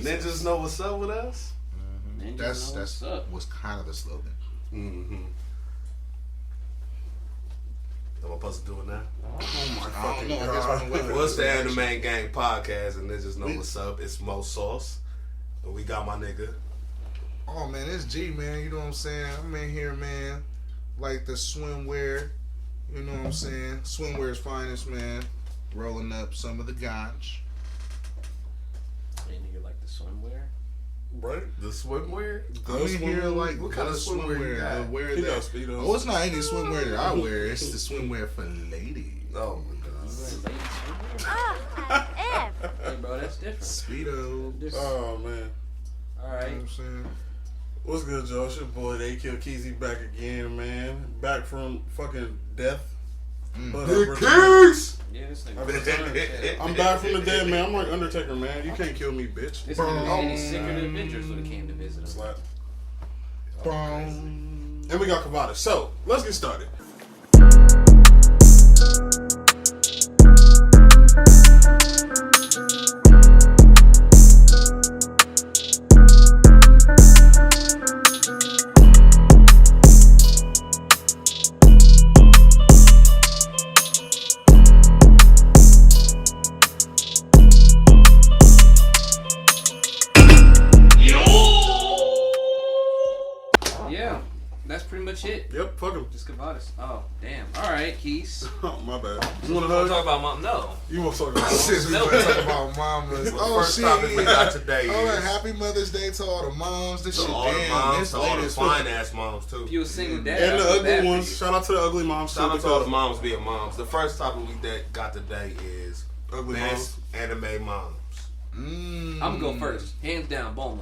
Ninjas know what's up with us. Mm-hmm. That's was kind of the slogan. Mm-hmm. Am I supposed to do it now? Oh my fucking God. What's the Animang Gang podcast? And Ninjas know what's up. It's Mo Sauce. And we got my nigga. Oh man, it's G, man. You know what I'm saying? I'm in here, man. Like the swimwear. You know what I'm saying? Swimwear's finest, man. Rolling up some of the gotch. Hey, nigga, like the swimwear? Right? The swimwear? I'm in here like what kind of swimwear you got? Oh, it's not any swimwear that I wear. It's the swimwear for ladies. Oh my God. Hey, bro, that's different. Speedos. Oh man. All right. You know what I'm saying? What's good, Joe? It's your boy, A Kill Keezy, back again, man. Back from fucking death. The Kings! Yeah, this nigga. I'm back from the dead, man. I'm like Undertaker, man. You can't kill me, bitch. This nigga was sicker than Avengers when he came to visit us. Slap. Boom. And we got Kavada. So, let's get started. Shit. Yep, fuck him. Just Cavadas. Oh, damn. All right, Keys. Oh, my bad. You want to talk about mom? No. You want to talk about Since we talk about mamas. First topic we got today is happy Mother's Day to all the moms. This to shit, all the damn. moms, This to all the latest fine ass moms too. If you a single dad. And the I feel bad ugly for ones. you. Shout out to the ugly moms. Shout out to all the moms being moms. The first topic we got today is Ugly best anime moms. I'm gonna go first. Hands down, Bulma.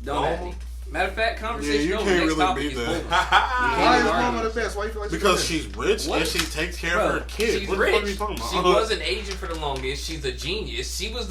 Don't Bulma? at me. Matter of fact, conversation you over. can't Next really topic beat is that. Bulma. Why is Mama the best? Why you feel like Because she's she's rich What? and she takes care Bro, of her kids. she's What the rich. fuck are you talking about? She was an agent for the longest. She's a genius. She was.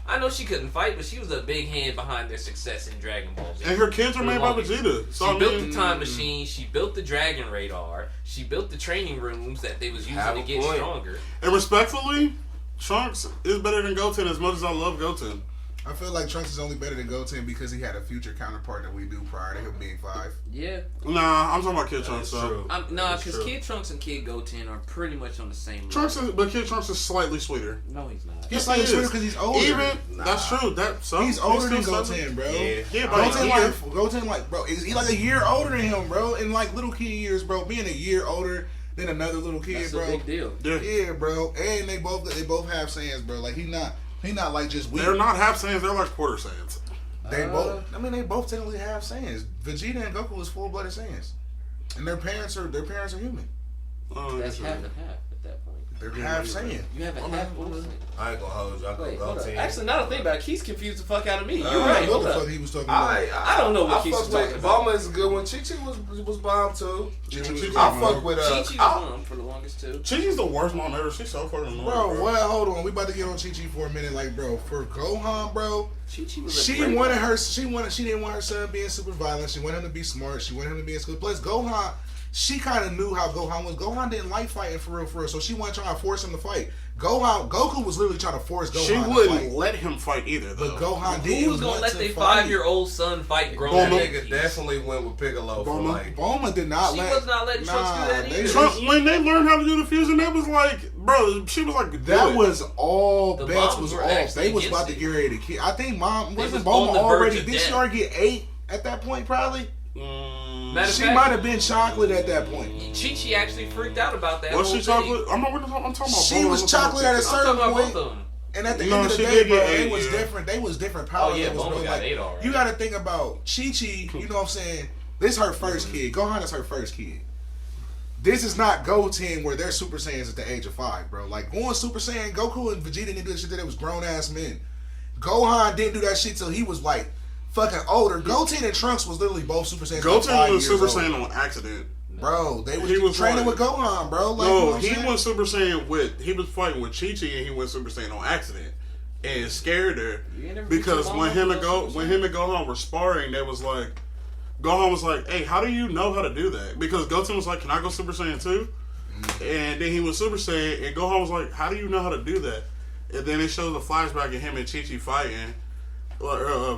I know she couldn't fight, but she was a big hand behind their success in Dragon Ball Z. And her kids are For the made by longest. Vegeta. So She built the time machine. She built the Dragon Radar. She built the training rooms that they was using Have to a get point. stronger. And respectfully, Trunks is better than Goten as much as I love Goten. I feel like Trunks is only better than Goten because he had a future counterpart that we do prior to him being 5. Yeah. Nah, I'm talking about Kid Trunks. That's So. true. Nah, That's because true. Kid Trunks and Kid Goten are pretty much on the same Trunks level. but Kid Trunks is slightly sweeter. No, he's not. He's like sweeter because he's older. Even Nah. that's true. He's older than still Goten, bro. Yeah. but Goten like, bro, he's like a year older than him, bro. In like little kid years, bro. Being a year older than another little kid, That's bro. a big deal. Yeah. Yeah, bro. And they both have Saiyans, bro. Like he not like just weak. They're not half Saiyans. They're like quarter Saiyans. They both. I mean, they both technically have Saiyans. Vegeta and Goku is full-blooded Saiyans, and their parents are human. That's half and half at that point. They're half Saiyan. You have a half. I ain't gonna hold you. I Wait, go hold up. team. Actually, now that I think about it, Keith's confused the fuck out of me. You're I right. What Hold the up. fuck he was talking about? I don't know what Keith was fuck talking with about. Bulma is a good one. Chi-Chi was bomb too. Chi-Chi I was fuck bomb. with Chi-Chi was on for the longest too. Chi-Chi's the worst mom ever. She's so fucking annoying. Bro, well, hold on. We about to get on Chi-Chi for a minute. Like, bro, for Gohan, bro, Chi-Chi was a she great wanted mom. she didn't want her son being super violent. She wanted him to be smart. She wanted him to be in school. Plus, Gohan, she kind of knew how Gohan was. Gohan didn't like fighting for real. So she wasn't trying to force him to fight. Goku was literally trying to force Gohan She to wouldn't fight. let him fight either, though. But Gohan didn't Who's gonna want let to their fight. 5-year-old son fight grown That Bulma. nigga definitely went with Piccolo for Bulma. like. Bulma did not She let. was not letting Trunks do that they either. Trunks, when they learned how to do the fusion, that was like, bro, she was like, do That it. was all The bets moms was were off. actually They was about to against get ready to kill. I think mom They wasn't was on Bulma the verge already. of Did she death. already get 8 at that point? Probably. Matter of She fact, might have been chocolate at that point. Chi-Chi actually freaked out about that. Was whole she thing. chocolate? I'm talking about She Bulma. was I'm talking chocolate at a about I'm certain talking about point. both of them. And at the No, end of the she day, did bro, get it 8, was yeah. different. They was different power Oh, yeah, levels, Bulma bro. got Like, 8 already. you got to think about Chi-Chi. You know what I'm saying? This her first kid. Gohan is her first kid. This is not Goten where they're Super Saiyans at the age of 5, bro. Like, going Super Saiyan, Goku and Vegeta didn't do that shit that it was grown-ass men. Gohan didn't do that shit till he was, like, fucking older. Goten and Trunks was literally both Super Saiyans. Goten like 5 was years Super old. Saiyan on accident. Bro, they He was was training like- with Gohan, bro. Like, you know No, what I'm he saying? went Super Saiyan with, he was fighting with Chi-Chi and he went Super Saiyan on accident. And it scared her. You ain't never beat Because your when mama him with and no Super when him and Gohan were sparring, they was like, Gohan was like, hey, how do you know how to do that? Because Goten was like, can I go Super Saiyan too? And then he was Super Saiyan, and Gohan was like, how do you know how to do that? And then it shows a flashback of him and Chi-Chi fighting.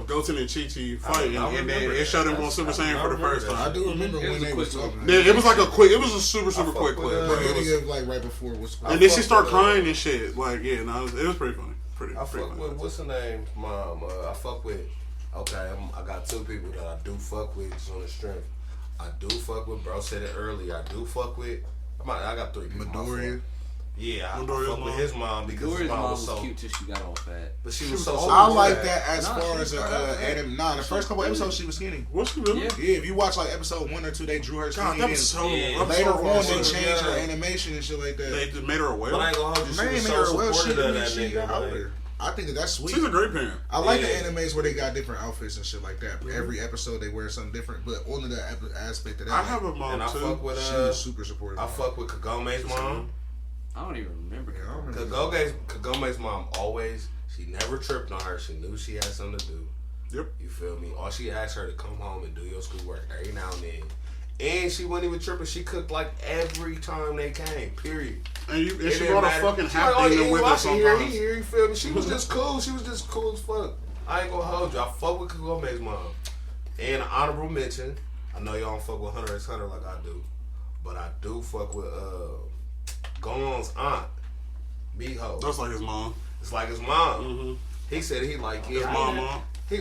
of Goten and Chi-Chi fighting, I and then remember it showed him that. going Super I Saiyan for the remember first that. time. I do remember It was when a they quick was one. talking. Yeah, it was like a quick. It was a super fuck quick with, clip. The But it was, beginning of like right before it was. and then she fuck started with, crying and shit. Like, yeah, no, it was pretty funny. Pretty I fuck funny. with what's her name, mom. I fuck with. Okay, I got two people that I do fuck with just on the strength. I do fuck with. Bro said it earlier. I do fuck with. I got three people. Midoriya. Yeah, I Midoriya's fuck with mom. his mom because Midoriya's his mom mom was so cute till she got all fat. But she She was was so. old. I so like bad. that as Nah, far she as started out fat. anime. Nah, the first couple episodes she was skinny. What's she really? Yeah. Yeah, if you watch like episode 1 or 2, they drew her skinny. God, that and was so. Yeah. I'm later so on, they frustrated. changed her Yeah. animation and shit like that. They just made her a But I whale. ain't gonna hold you. She Man, was made so her well. supportive of that She nigga. got like, older. I think that's sweet. She's a great parent. I like Yeah. the animes where they got different outfits and shit like that. Every episode they wear something different, but only the aspect of that. I have a mom And I too. fuck with she was super supportive. I fuck with Kagome's mom. I don't even remember. Yeah, I remember. Kagome's mom always, she never tripped on her. She knew she had something to do. Yep. You feel me? All she asked her to come home and do your schoolwork every now and then. And she wasn't even tripping. She cooked like every time they came, period. And she It brought a didn't fucking matter. half She like, demon oh, with yeah, her I can hear, sometimes. he hear, you feel me? She was just cool. She was just cool as fuck. I ain't gonna hold you. I fuck with Kagome's mom. And honorable mention, I know y'all don't fuck with Hunter x Hunter like I do, but I do fuck with Gon's aunt, Miho. That's like his mom. It's like his mom. Mm-hmm. He said he like, yeah, His mom. he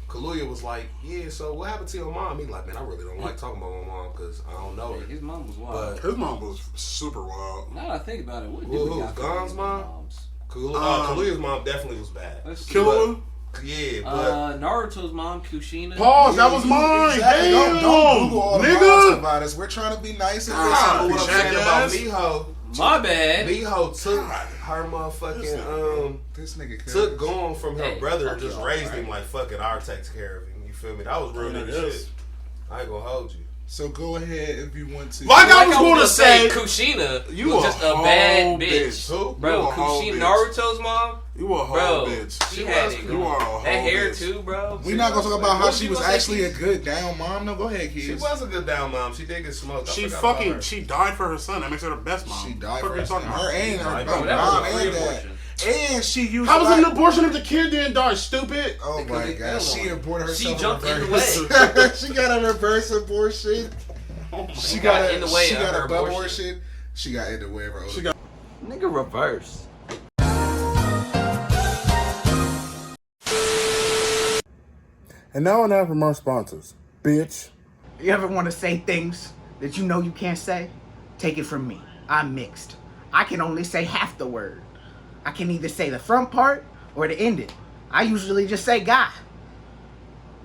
Kaluuya was like, yeah, so what happened to your mom? He like, man, I really don't like talking about my mom because I don't know her. His mom was wild. But His mom was super wild. Now that I think about it, what Who, did we who, got for Gon's these mom? moms? Kaluuya's mom definitely was bad. Let's see. Killua? Yeah, but Naruto's mom, Kushina. Pause, that was mine. Exactly. Damn, Don't Google all the nigga. vibes about us. We're trying to be nice and Ah, listen. what I'm saying about jackass. Miho, My bad. Miho took her motherfucking This nigga took Gon from her Hey, brother fuck and just y'all, raised right? him like fuck it, I'll take care of him. You feel me? That was real Yeah, nigga it shit. is. I ain't gonna hold you. So go ahead if you want to. Like I was going to say, Kushina you was a just a whole bad bitch. bitch. Who? Bro, You a whole Kushina, bitch. Naruto's mom, you a whole bro, bitch. she had it. You are a whole That hair bitch. too, bro. We're not gonna talk about how What she you was gonna say, actually a Keith? good down mom. No, go ahead, kids. She was a good down mom. She did get smoked. I She forgot about fucking, her. she died for her son. That makes her the best mom. She died Fuck for you her talking son. about? Her and her Bro, mom that was a free and dad. abortion. And she used. How was like, it an abortion if the kid didn't die, stupid? Oh Because my they god, fell she on it. aborted herself. She jumped in the way. She got a reverse abortion. She got in the way She of got her a butt abortion. abortion. She got in the way of her. She got- Nigga reverse. And now on from our sponsors, bitch. You ever want to say things that you know you can't say? Take it from me. I'm mixed. I can only say half the word. I can either say the front part or the ending. I usually just say guy.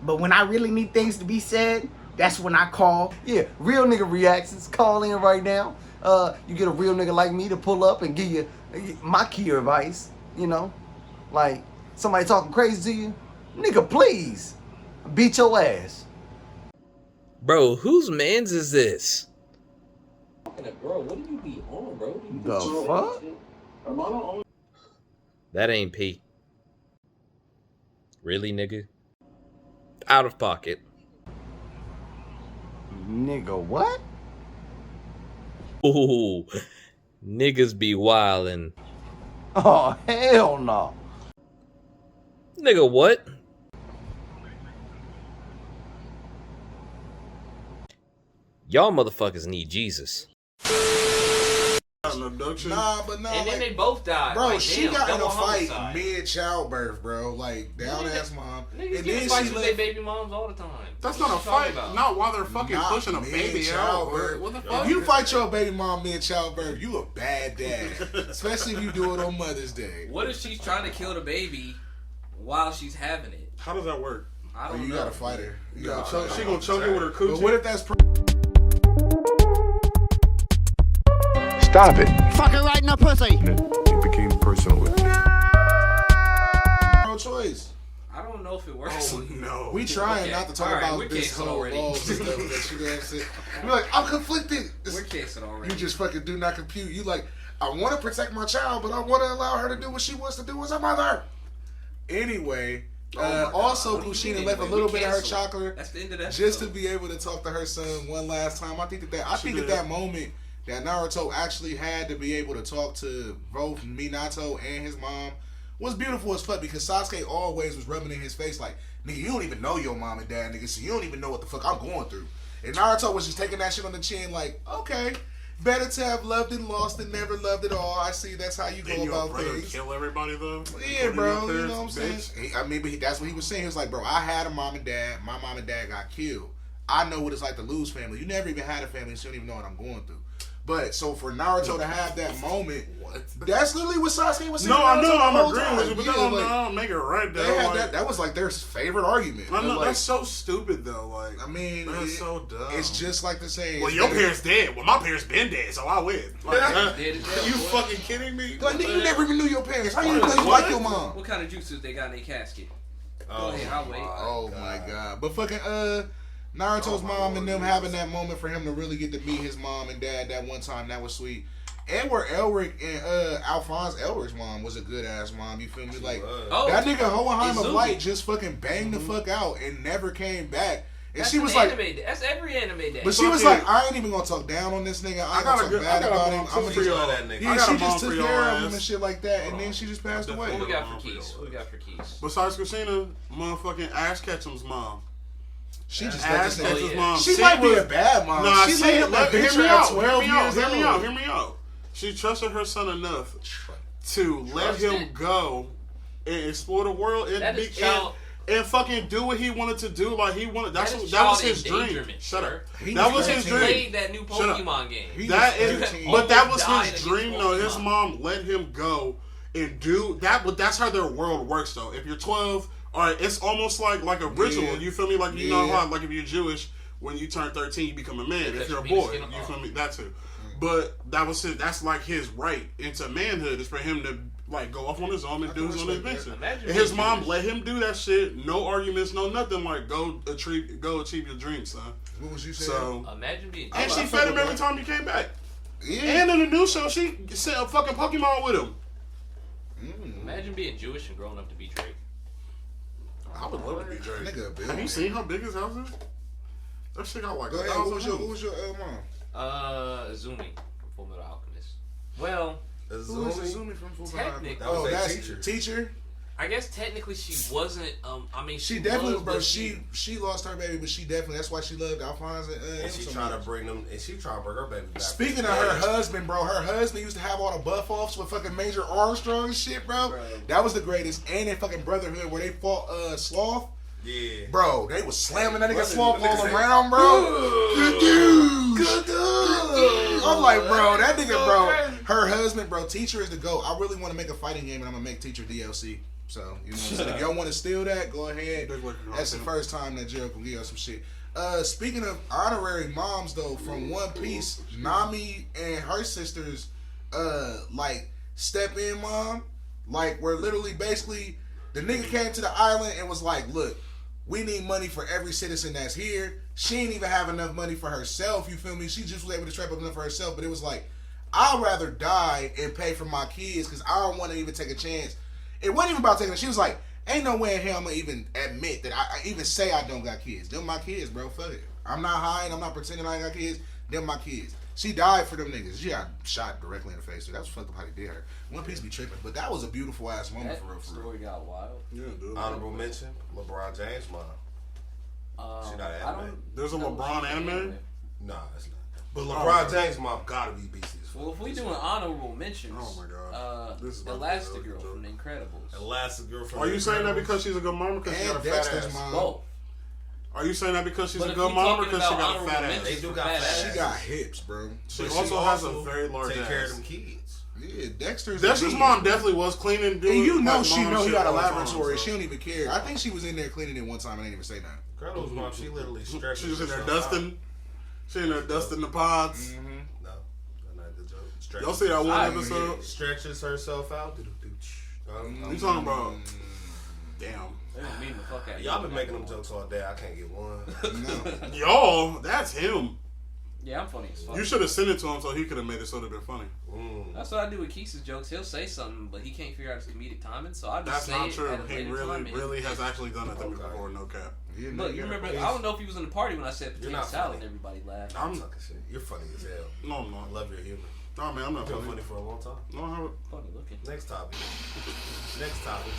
But when I really need things to be said, that's when I call. Yeah, real nigga reactions. Call in right now. You get a real nigga like me to pull up and give you my key advice. You know, like somebody talking crazy to you, nigga, please beat your ass. Bro, whose mans is this? Bro, what do you be on, bro? The fuck? That ain't P. Really, nigga? Out of pocket. Nigga, what? Ooh, niggas be wildin'. Oh hell no. Nigga, what? Y'all motherfuckers need Jesus. An abduction. Nah, but nah, And then like, they both died. bro, Like, she damn, got in a double fight homicide. mid childbirth, bro. Like down ass mom, Niggas and get then in fights she with their left. baby moms all the time. That's What not a you talking fight. about? Not while they're fucking Not pushing a baby out. mid-childbirth. What the fuck? If you fight your baby mom mid childbirth, you a bad dad. Especially if you do it on Mother's Day. What if she's trying to kill the baby while she's having it? How does that work? I Oh, don't you know. gotta fight her. You gotta Choke- fight she her. gonna choke it with her But coochie. what if that's Stop it. Fuck her right in the pussy. It became personal with me. pro-choice? I don't know if it works. Oh no. We trying Okay, not to talk all right, about we're this canceled whole already. laws and stuff that you know what I'm saying. You're like, I'm conflicted. This- We're canceled already. You just fucking do not compute. You like, I want to protect my child, but I want to allow her to do what she wants to do as a mother. Anyway, also What do you Kushina mean left a anyway? little We bit of her canceled. chocolate That's the end of that. just to episode. be able to talk to her son one last time. I think did. that moment that Naruto actually had to be able to talk to both Minato and his mom was beautiful as fuck because Sasuke always was rubbing in his face like, nigga, you don't even know your mom and dad, nigga, so you don't even know what the fuck I'm going through. And Naruto was just taking that shit on the chin like, okay, better to have loved and lost than never loved at all. I see that's how you go about things. Kill everybody though. Yeah, bro. You know what I'm saying? But that's what he was saying. He was like, bro, I had a mom and dad. My mom and dad got killed. I know what it's like to lose family. You never even had a family, so you don't even know what I'm going through. But so for Naruto to have that moment, that's literally what Sasuke was saying. No, I know, I'm agreeing agreeing with you, but that don't make it right though. They had like, that was like their favorite argument. I know, like, that's so stupid though. Like, I mean, That's so dumb. It's just like the saying. well, your parents dead. Well, my parents been dead, so I win. Like, Dead as hell, you boy. fucking kidding me? Like, nigga, you never even knew your parents. How you know you like your mom? What kind of jutsus they got in their casket? Go Oh ahead, I'll wait. Oh my god! But fucking Naruto's mom and them having that moment for him to really get to meet his mom and dad that one time, that was sweet. And where Elric and Alphonse Elric's mom was a good ass mom. You feel me? Like that nigga Hohenheim of Izumi. Light just fucking banged the fuck out and never came back. And That's she was an like, anime day. That's every anime day. but she was like, I ain't even gonna talk down on this nigga. I ain't gonna talk bad about him. I'm for gonna that nigga. yeah, I got she a mom just for took your care of ass. him and shit like that, and then she just passed away. What we got for keys? What we got for keys? Besides Christina, motherfucking Ash Ketchum's mom. She just Ash let this Ketchum's nigga. mom. She might be was- a bad mom. Nah, she let him hear picture me at out. 12 years Hear me out. old. Hear me out. She trusted her son enough to let Trusted? him go and explore the world and That be is child- and fucking do what he wanted to do. Like he wanted. That That is was child his dream. endangerment, Shut up. sir. He That was was his 13. dream. Played that new Shut up. Pokemon game. He That was is, 13. but that was Died his against dream though. His Pokemon. mom let him go and do that. But that's how their world works though. If you're 12, all right, it's almost like a ritual. Yeah. You feel me? Like you know Yeah. how like if you're Jewish, when you turn 13, you become a man. Because If you're a your penis boy, get you off. feel me? That too. But that was his. That's like his right into manhood is for him to like go off on his own and do his own adventure. Imagine And his being mom Jewish. let him do that shit. No arguments, no nothing. Like go achieve your dreams, son. What was you saying? So Imagine being. and I she fuck fed him with every that. time he came back. yeah. And in the new show, she sent a fucking Pokemon with him. Imagine being Jewish and growing up to be Drake. I would love to be Drake. Nigga, Bill. Have you seen how big his house is? That shit got like Go ahead. 1,000 What was your mom? Azumi from Full Metal Alchemist. Well, Who was Azumi. Azumi from Full Technic- Metal? That was Oh, a that's teacher. Teacher. I guess technically she wasn't. I mean, She definitely, was, bro. but She lost her baby, but she definitely. That's why she loved Alphonse And she so tried to much. bring them, and she tried to bring her baby back. Speaking of her husband, bro, her husband used to have all the buff offs with fucking Major Armstrong and shit, bro. That was the greatest. And in fucking Brotherhood where they fought Sloth, Yeah. bro, they was slamming that nigga Brotherhood, Sloth the nigga all said, around, bro. Good dude. Good dude. I'm like, bro, that nigga, bro, her husband, bro, Teacher is the GOAT. I really want to make a fighting game and I'm gonna make Teacher DLC. So, you know what I'm saying? If y'all want to steal that, go ahead. That's the first time that Gerald can give us some shit. Speaking of honorary moms, though, from One Piece, Nami and her sisters, like, step in mom. Like, where literally, basically, the nigga came to the island and was like, look, we need money for every citizen that's here. She ain't even have enough money for herself, you feel me? She just was able to trap up enough for herself, but it was like, I'd rather die and pay for my kids because I don't want to even take a chance. It wasn't even about taking it. She was like, ain't no way in hell I'm going to even admit that I even say I don't got kids. Them my kids, bro. Fuck it. I'm not hiding. I'm not pretending I ain't got kids. Them my kids. She died for them niggas. She got shot directly in the face. That was fucked up how they did her. One Piece be tripping. But that was a beautiful ass moment That for real. For real. story got wild. Yeah, dude. Honorable mention: LeBron James' mom. She not I anime. don't There's a know LeBron if she's anime? Nah, it's not. But LeBron Oh, James' mom gotta be beastie as fuck. Well, if we doing honorable mentions, Oh my God. This is about to be Elastigirl really from The Incredibles. Elastigirl from Are you The saying that Incredibles. because she's a good mom or because she got a And fat Dexter's ass? mom. Both. Are you saying that because she's But a if good we mom or talking because she about got a fat honorable ass? They do for got fat fat ass. She got hips, bro. She But also has a very large take care of ass. them kids. Yeah, Dexter's Dexter's a mom beast, bro. definitely was cleaning. And you know like, she mom know he shit got a all the time, laboratory. so. She don't even care. I think she was in there cleaning it one time and didn't even say nothing. Incredibles' mom, she literally stretches. She was in there herself dusting. She in there dusting the pods. out. No, not the joke. Stretches. Y'all see that one I episode? Stretches herself out. You talking about? Damn. They don't mean the fuck out of Y'all you. been making them jokes all day. I can't get one. No. Y'all, that's him. Yeah, I'm funny as fuck. You should have sent it to him so he could have made it so it'd have been funny. That's what I do with Keith's jokes. He'll say something, but he can't figure out his comedic timing, so I just That's say not it true. at a He later really, time. and- really has actually done it to me before. No cap. Yeah, Look, you remember? I don't know if he was in the party when I said You're potato not salad funny. and everybody laughed. I'm talking shit. You're funny as hell. No, I'm I not. love your humor. Nah, man, I'm not I've been funny. funny for a long time. No, I haven't. Funny looking. Next topic. Next topic.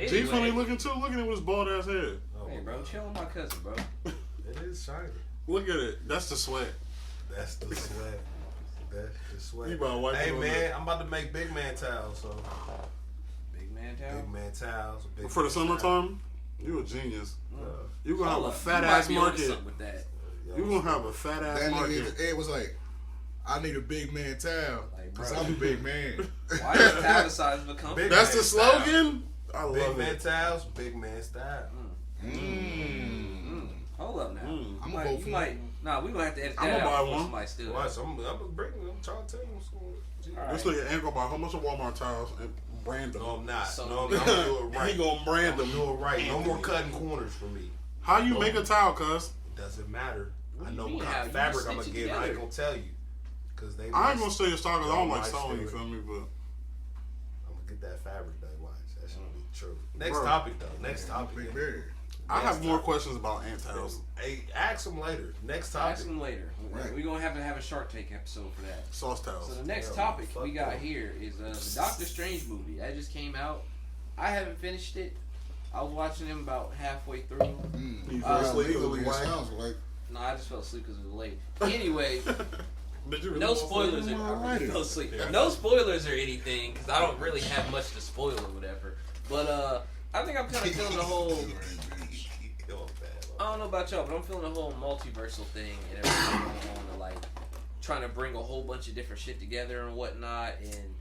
G funny looking too. Look at him with his bald ass head. Oh, Hey, bro, chill on my cousin, bro. It is shiny. Look at it. That's the sweat. That's the sweat. That's the sweat. You about to wipe Hey it on man, there. I'm about to make big man towels. So Big man town. big man towels. Big For the man summertime, you a genius. towels. You gonna have Hold a up, fat you might ass be onto market. something with that. You gonna have a fat ass That market. nigga Ed was like, I need a big man towel. Like, Cause bro. I'm a big man. Why is italicized become? Big That's the man style. slogan. I Big love man it. towels, big man style. Hold up now. I'm You gonna might- vote for you might. Nah, we gonna have to edit I'm that gonna out buy before one. somebody steals. Watch, I'm trying to tell you what's going on. This nigga ain't gonna buy a whole bunch of Walmart towels and brand them. No, I'm not. So- No, I'm gonna do it right. He gonna brand I'm them. gonna do it right. No more cutting corners for me. How you make a towel, cuz? Doesn't matter. What I do know you what mean, kind of how? You fabric I'm stitch gonna it get. I ain't together. gonna tell you. Cause they I ain't miss- gonna steal your stock because I don't like might sewing, you steal feel it. me? But I'm gonna get that fabric though. Watch. That should be true. Next Bro. topic though. Next topic. Big man. I have Next more topic. questions about ant towels. Hey, ask them later. Next topic. Ask them later. Right. We're gonna have a Shark Tank episode for that. Sauce So towels. the next Yeah, topic fuck we got that. here is the Doctor Strange movie. That just came out. I haven't finished it. I was watching him about halfway through. You Uh, fell asleep Legally, because it of the wine? sounds like. No, I just fell asleep because it was late. Anyway, Did you really no fall asleep? spoilers. I really fell asleep. Yeah. No spoilers or anything because I don't really have much to spoil or whatever. But I think I'm kind of feeling the whole. I don't know about y'all, but I'm feeling the whole multiversal thing and everything going on, and like trying to bring a whole bunch of different shit together and whatnot. And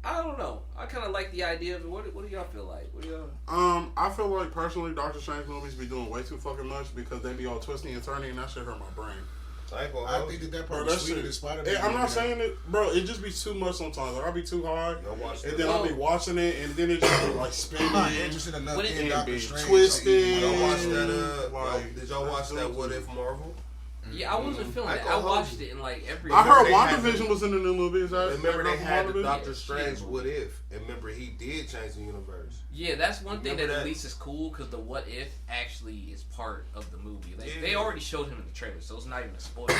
I don't know. I kind of like the idea of it. What do y'all feel like? What do y'all? I feel like personally, Doctor Strange movies be doing way too fucking much because they be all twisty and turny, and that shit hurt my brain. I think that Bro, part that was sweeter shit. than Spider-Man. I'm not saying it, bro. It just be too much sometimes. Like I be too hard, Y'all watch and that? then I'll be watching it, and then it just be like I'm not spinning. interested enough When it- in Doctor be Strange. twisted. Y'all watch that? Like, Did y'all watch that? What If Marvel? Yeah, I wasn't feeling I it. go I home. watched it in like every. I heard They had WandaVision the- was in the new movie. Is that Remember they had the WandaVision? Doctor Yeah, Strange shit. What If, and remember he did change the universe. Yeah, that's one thing that, Remember at that? least is cool because the what if actually is part of the movie. They Yeah. already showed him in the trailer, so it's not even a spoiler.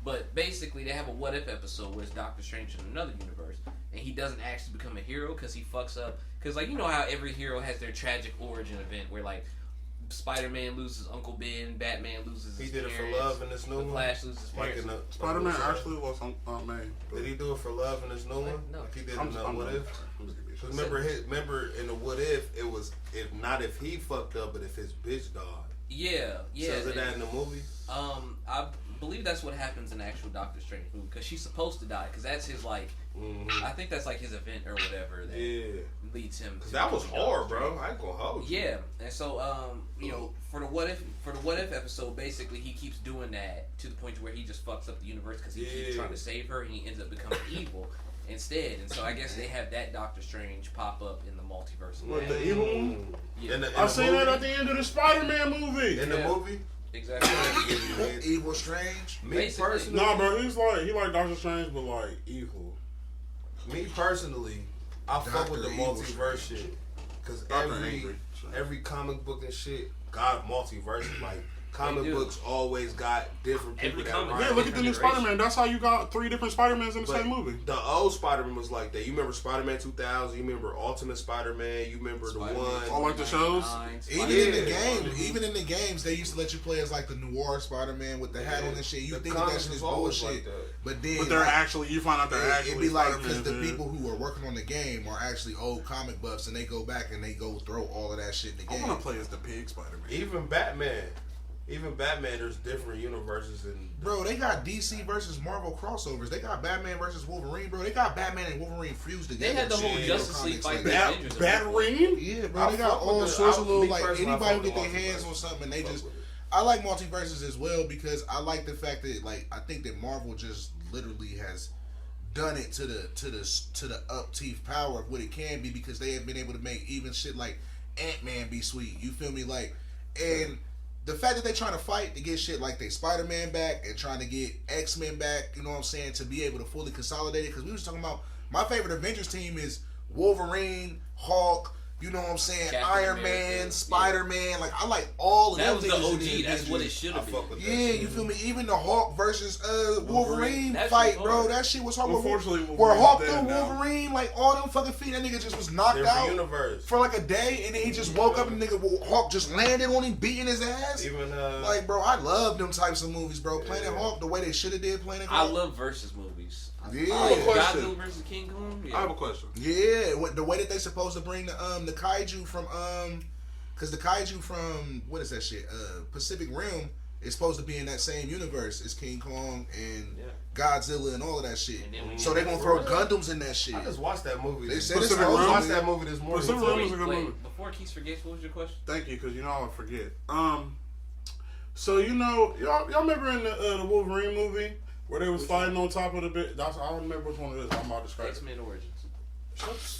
But basically, they have a what if episode where it's Doctor Strange in another universe, and he doesn't actually become a hero because he fucks up. Because like you know how every hero has their tragic origin event where like Spider-Man loses Uncle Ben, Batman loses his He did it for parents, love in this new the one. Flash loses his Like parents. in the Spider-Man actually lost Aunt May. Did he do it for love in this new one? No. Like he did I'm in the I'm What done. If? I'm just gonna be 'Cause shit. remember in the What If it was if not if he fucked up, but if his bitch died. Yeah, yeah. So is it that in the movie? I believe that's what happens in the actual Doctor Strange movie because she's supposed to die because that's his like. Mm-hmm. I think that's like his event or whatever that Yeah. leads him. Cause to that was become hard, Doctor bro. I ain't gonna hold you. Yeah, and so you know, for the what if episode, basically he keeps doing that to the point to where he just fucks up the universe because he keeps Yeah. trying to save her and he ends up becoming evil instead. And so I guess they have that Doctor Strange pop up in the multiverse. What, the evil one? Yeah. In the I seen that movie? at the end of the Spider-Man movie. In the Yeah. movie. Exactly. Evil Strange. Me Basically. personally, Nah, bro, he like Doctor Strange, but like evil. me personally, I fuck with the Dr. Evil multiverse Strange. shit. Cause Dr. every Angry. every comic book and shit got multiverse. Like comic do. books always got different people Every that comic write Yeah, book. look at the new Generation. Spider-Man. That's how you got 3 different Spider-Mans in the But same movie. the old Spider-Man was like that. You remember Spider-Man 2000? You remember Ultimate Spider-Man? You remember the one? I like the shows. Even Yeah. in the game, even in the games, they used to let you play as like the noir Spider-Man with the hat on and shit. You The think that comics shit is was always bullshit, like that. but then But they're like, actually, you find out they're actually it'd be like Spider-Man. because the people who are working on the game are actually old comic buffs, and they go back and they go throw all of that shit in the I game. want to play as the pig Spider-Man. Even Batman, there's different universes and Bro, they got DC versus Marvel crossovers. They got Batman versus Wolverine, bro. They got Batman and Wolverine fused together. They had the and shit whole in Justice comics League fight like with that. Avengers. Batwing? Yeah, bro, I they got fuck with all the- sorts I- of little me like personally, I anybody fuck who get with their hands multiverse. on something, they Fuck just. with it. I like multiverses as well because I like the fact that like I think that Marvel just literally has done it to the up teeth power of what it can be because they have been able to make even shit like Ant-Man be sweet. You feel me? Like, and the fact that they're trying to fight to get shit like they Spider-Man back and trying to get X-Men back, you know what I'm saying, to be able to fully consolidate it. Because we was talking about my favorite Avengers team is Wolverine, Hulk, You know what I'm saying? Captain Iron America, Man, yeah. Spider-Man. Like I like all of That them was the niggas in OG. the That's what it Avengers. should I have been. fuck with that. Yeah, you feel me? Even the Hulk versus Wolverine That shit fight, was bro. hard. That shit was hard. Unfortunately, Where Wolverine's Hulk dead threw now. Wolverine, like all them fucking feet, that nigga just was knocked Different out universe. for like a day, and then he just woke up and nigga Hulk just landed on him, beating his ass. Even Like, bro, I love them types of movies, bro. Planet Hulk, the way they should have did Planet I Hulk. love versus movies. Yeah. I have a question. Godzilla versus King Kong. I Yeah. have a question. Yeah, the way that they supposed to bring the kaiju from because the kaiju from what is that shit? Pacific Rim is supposed to be in that same universe as King Kong and Godzilla and all of that shit. And then we So get they gonna the throw world. Gundams in that shit. I just watched that movie. They said I it's Pacific supposed Rim? to watched be. that movie this morning. Pacific Rim was a good movie. Wait, before Keith forgets, what was your question? Thank you, because you know I'll forget. So you know, y'all remember in the Wolverine movie where they was fighting on top of the bit? I don't remember which one it is. I'm about to describe it. X-Men Origins.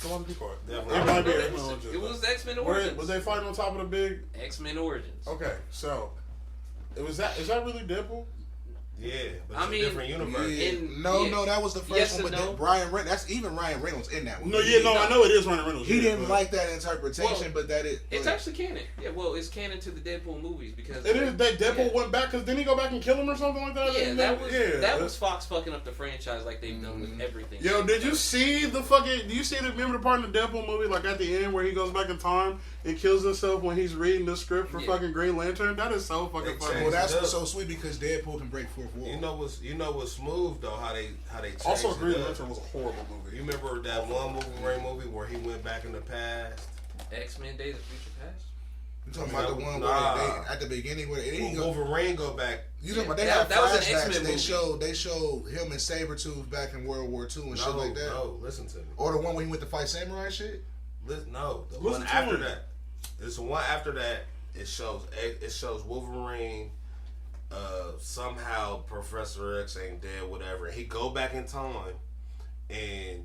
Come on, be quiet. Definitely. It might be No, X-Men Origins. It was X-Men Where- Origins. Was they fighting on top of the big? X-Men Origins. Okay, so it was that. Is that really Deadpool? Yeah, but I it's mean, a different universe. Yeah. In- No, yeah. no, that was the first Yes one. and But no. Ryan Reynolds, that's even Ryan Reynolds in that one. No, yeah, no, I know it is Ryan Reynolds. He yeah, didn't but- like that interpretation, Well, but that it. It's actually canon. Yeah, well, it's canon to the Deadpool movies because It is that Deadpool Yeah. went back because didn't he go back and kill him or something like that? Yeah, that Yeah. was Fox fucking up the franchise like they've done with everything. Yo, did you see the fucking? Do you see the? Remember the part in the Deadpool movie, like at the end where he goes back in time and kills himself when he's reading the script for Yeah. fucking Green Lantern? That is so fucking They funny. Well, changed that's it what's up. so sweet because Deadpool can break fourth wall. You know what's smooth though? How they changed Also, it Green up. Lantern was a horrible movie. You remember that one Wolverine movie where he went back in the past? X-Men Days of Future Past. You talking about the one Nah. where they at the beginning where they didn't go. Wolverine go back. You talking about they That- have that was an flashbacks? X-Men They movie. showed him and Sabretooth back in World War II and shit like that. No, listen to me. Or the one where he went to fight samurai shit. No, the Listen one to after me. that. It's the one after that. It shows Wolverine. Somehow Professor X ain't dead, whatever. He go back in time, and